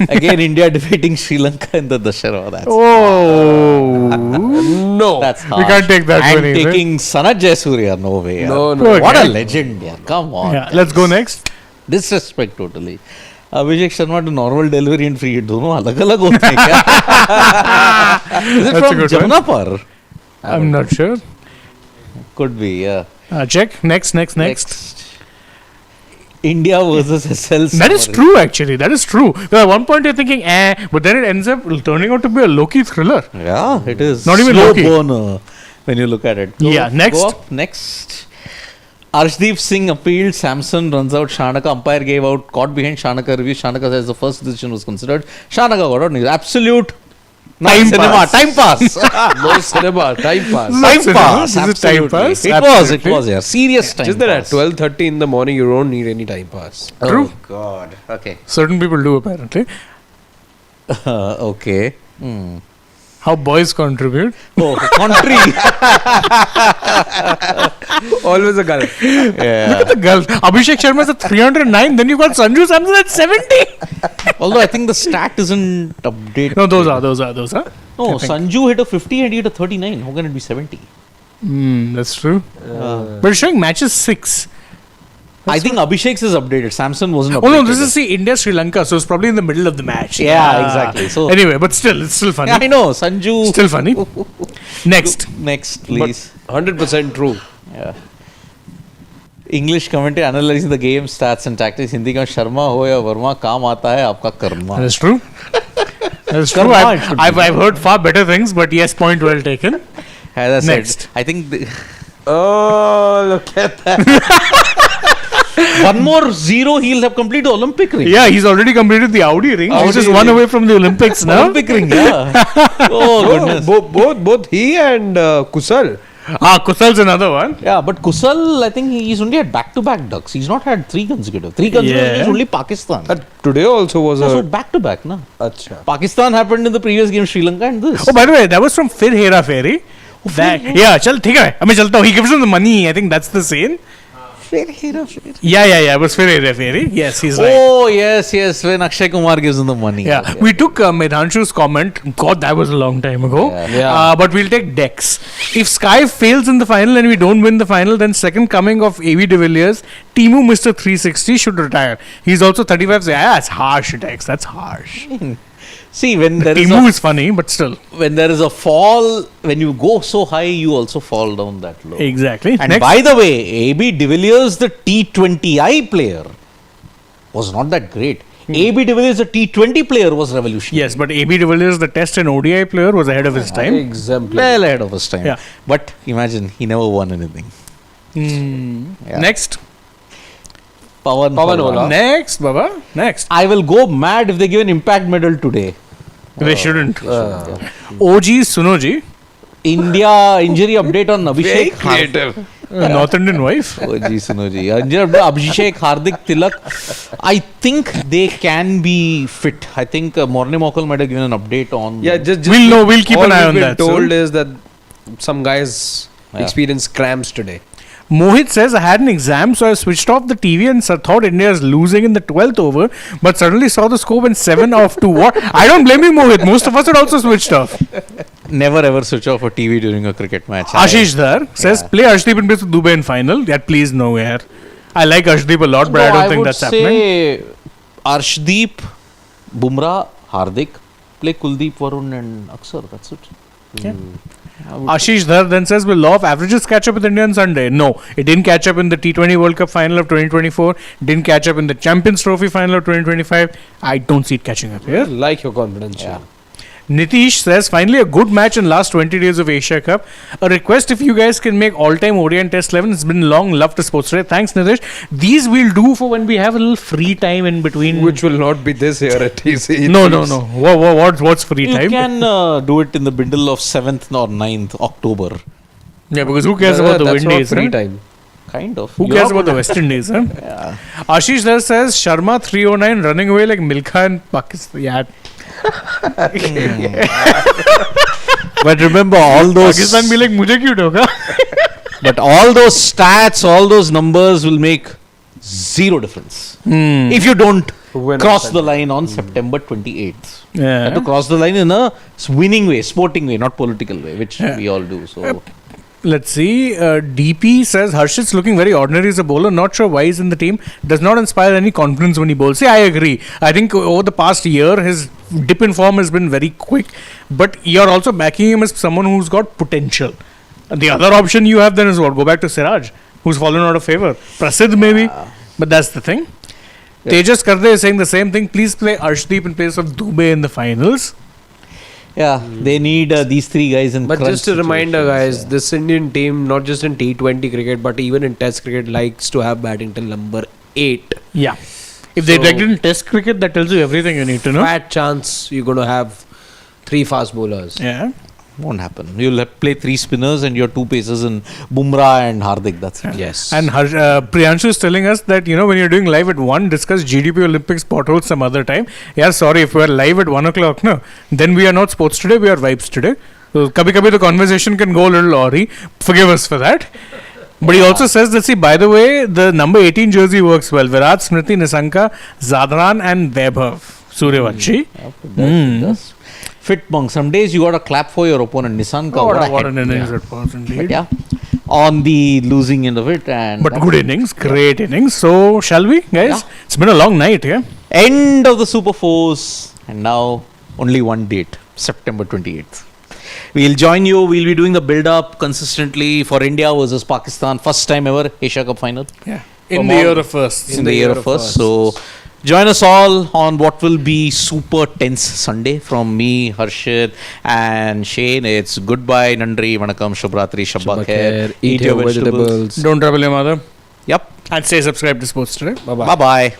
Again, India defeating Sri Lanka in the Dashera. That's Oh. No. That's We harsh. can't take that And one either. taking Sanat Jayasuriya, no way. No, yaar. no. What a Okay. legend, yeah. Come on. Yeah, let's go next. Disrespect totally. Abhishek Sharma to normal delivery and free hit. दोनों अलग अलग होते हैं क्या? Is it That's a from good one. Jamnapar? I'm not sure. Could be, yeah. Check. Next. India versus SL. That is true, actually. That is true. At one point, you're thinking, but then it ends up turning out to be a low-key thriller. Yeah, it is. Not even slow low-key. burner when you look at it. Yeah, next. Go up. Next. Arshdeep Singh appealed. Samson runs out. Shanaka umpire gave out. Caught behind Shanaka review. Shanaka says the first decision was considered. Shanaka got out. Absolute Time cinema. pass. Time pass. No cinema. Time pass. Time Time pass. pass. Is it time Absolutely. pass? It Absolutely. was. Yeah. Serious time Just that at pass. 12:30 in the morning, you don't need any time pass. True. Oh, God. Okay. Certain people do, apparently. Okay. How boys contribute. Oh, country. Always a girl. Yeah. Look at the girls. Abhishek Sharma is at 309. Then you got Sanju Samson at 70. Although I think the stat isn't updated. No, those are. No, Sanju hit a 50 and he hit a 39. How can it be 70? That's true. But it's showing matches 6. I think Abhishek's is updated. Samson wasn't updated. Oh no, this is India Sri Lanka, so it's probably in the middle of the match. Yeah, exactly. So Anyway, but still, it's still funny. yeah, I know. Sanju. Still funny. Next. Next, please. 100% true. Yeah. English commentary analyzing the game, stats and tactics. Hindi का शर्मा हो या वर्मा काम आता है आपका Karma. That's true. That's true. Karma, it should be. I've heard far better things, but yes, point well taken. As I Next. said, I think Oh, look at that. one more zero, he'll have completed Olympic ring. Yeah, he's already completed the Audi ring. He's just Audi one ring. away from the Olympics now. Olympic ring, yeah. Oh, goodness. Both he and Kusal. Kusal's another one. Yeah, but Kusal, I think he's only had back-to-back ducks. He's not had 3 consecutive. 3 consecutive Yeah. is only Pakistan. Today also was So a. back-to-back, na. Acha. Pakistan happened in the previous game, Sri Lanka and this. Oh, by the way, that was from Fir Hera Fairy. Yeah, chal, ठीक है. मैं चलता हूँ. He gives him the money. I think that's the scene. Yeah. It was Fir Hera Fairy. Yes, he's right. Oh, yes. When Akshay Kumar gives him the money. Yeah, Okay. we took Medhanshu's comment. God, that was a long time ago. Yeah. But we'll take Dex. If Sky fails in the final and we don't win the final, then second coming of A.V. de Villiers, Timu Mr. 360 should retire. He's also 35. So yeah, that's harsh, Dex. That's harsh. See, when there is Timu a, is funny, but still. when there is a fall, when you go so high, you also fall down that low. Exactly. And Next. by the way, A.B. de Villiers, the T20I player, was not that great. A.B. de Villiers, the T20 player, was revolutionary. Yes, but A.B. de Villiers, the Test and ODI player, was ahead of his time. Exemplary. Well ahead of his time. Yeah. But imagine, he never won anything. Yeah. Next. Pawan Ola. Next, Baba. Next. I will go mad if they give an impact medal today. They shouldn't. OG Sunoji, India injury update on Abhishek. Creative. North Indian wife. OG Sunoji. Injury update, Abhishek, Hardik, Tilak. I think they can be fit. I think Morne Mokal might have given an update on. Yeah, just We'll know. We'll keep all an eye we've on been that. told So. is that some guys Yeah. experienced cramps today. Mohit says, I had an exam, so I switched off the TV and thought India is losing in the 12th over, but suddenly saw the score when 7 off to what? I don't blame you, Mohit. Most of us had also switched off. Never ever switch off a TV during a cricket match. Ashish Dhar says, play Arshdeep in place of Dubai in final. Yeah, please, no, yaar. I like Arshdeep a lot, but I don't think that's happening. say Arshdeep, Bumrah, Hardik, play Kuldeep, Varun and Aksar. That's it. Yeah. Ashish Dhar then says, will law of averages catch up with India on Sunday? No, it didn't catch up in the T20 World Cup final of 2024, didn't catch up in the Champions Trophy final of 2025. I don't see it catching up here. Like your confidence. Yeah. Nitish says, finally a good match in last 20 days of Asia Cup. A request if you guys can make all-time ODI and Test 11. It's been long. Love to Sports Today. Thanks, Nitish. These we'll do for when we have a little free time in between. Which will not be this year at TC. No. What's free You time? can do it in the middle of 7th or 9th October. Yeah, because who cares about the That's not Windies? free Huh? time. Kind of. Who cares about the West Indies? Huh? Yeah. Ashish Dhar says, Sharma 309 running away like Milkha in Pakistan. Yeah. But remember, all those. Pakistan be like, मुझे क्यों ठोका? But all those stats, all those numbers will make zero difference if you don't When crossed the line on September 28th. Yeah. Had to cross the line in a winning way, sporting way, not political way, which we all do. So Let's see. DP says Harshit's looking very ordinary as a bowler. Not sure why he's in the team. Does not inspire any confidence when he bowls. See, I agree. I think over the past year, his dip in form has been very quick. But you're also backing him as someone who's got potential. The other option you have then is what? Go back to Siraj, who's fallen out of favor. Prasidh maybe. But that's the thing. Tejas Karde is saying the same thing. Please play Arshdeep in place of Dubey in the finals. yeah, they need these three guys in. But crunch just a reminder, situations, guys, this Indian team, not just in T20 cricket, but even in Test cricket, likes to have batting till number 8. Yeah. If they So- dragged in Test cricket, that tells you everything you need to know. Fat chance you're going to have 3 fast bowlers. Yeah. Won't happen. You'll play 3 spinners and your 2 pacers in Bumrah and Hardik. That's it. Yes. And Priyanshu is telling us that, when you're doing live at 1, discuss GDP Olympics potholes some other time. Yeah, sorry, if we're live at 1 o'clock, no, then we are not sports today, we are vibes today. So, kabhi the conversation can go a little awry. Forgive us for that. But he also says that, see, by the way, the number 18 jersey works well. Virat, Smriti, Nissanka, Zadran and Vaibhav. Suryavanshi. It does. Fit monk. Some days you got to clap for your opponent. Nissanka. What an innings it was indeed. But yeah, on the losing end of it. But good innings, great innings. So, shall we, guys? Yeah. It's been a long night, yeah? End of the Super Fours. And now only one date. September 28th. We'll join you. We'll be doing the build-up consistently for India versus Pakistan. First time ever Asia Cup final. Yeah. In In the the year year of first. In the year of first. So join us all on what will be super tense Sunday from me, Harshit and Shane. It's goodbye, Nandri, Vanakam, Shubhratri, Shabba Khair. Eat your vegetables. Don't trouble your mother. Yep. And stay subscribed to Sports Today. Bye-bye. Bye-bye.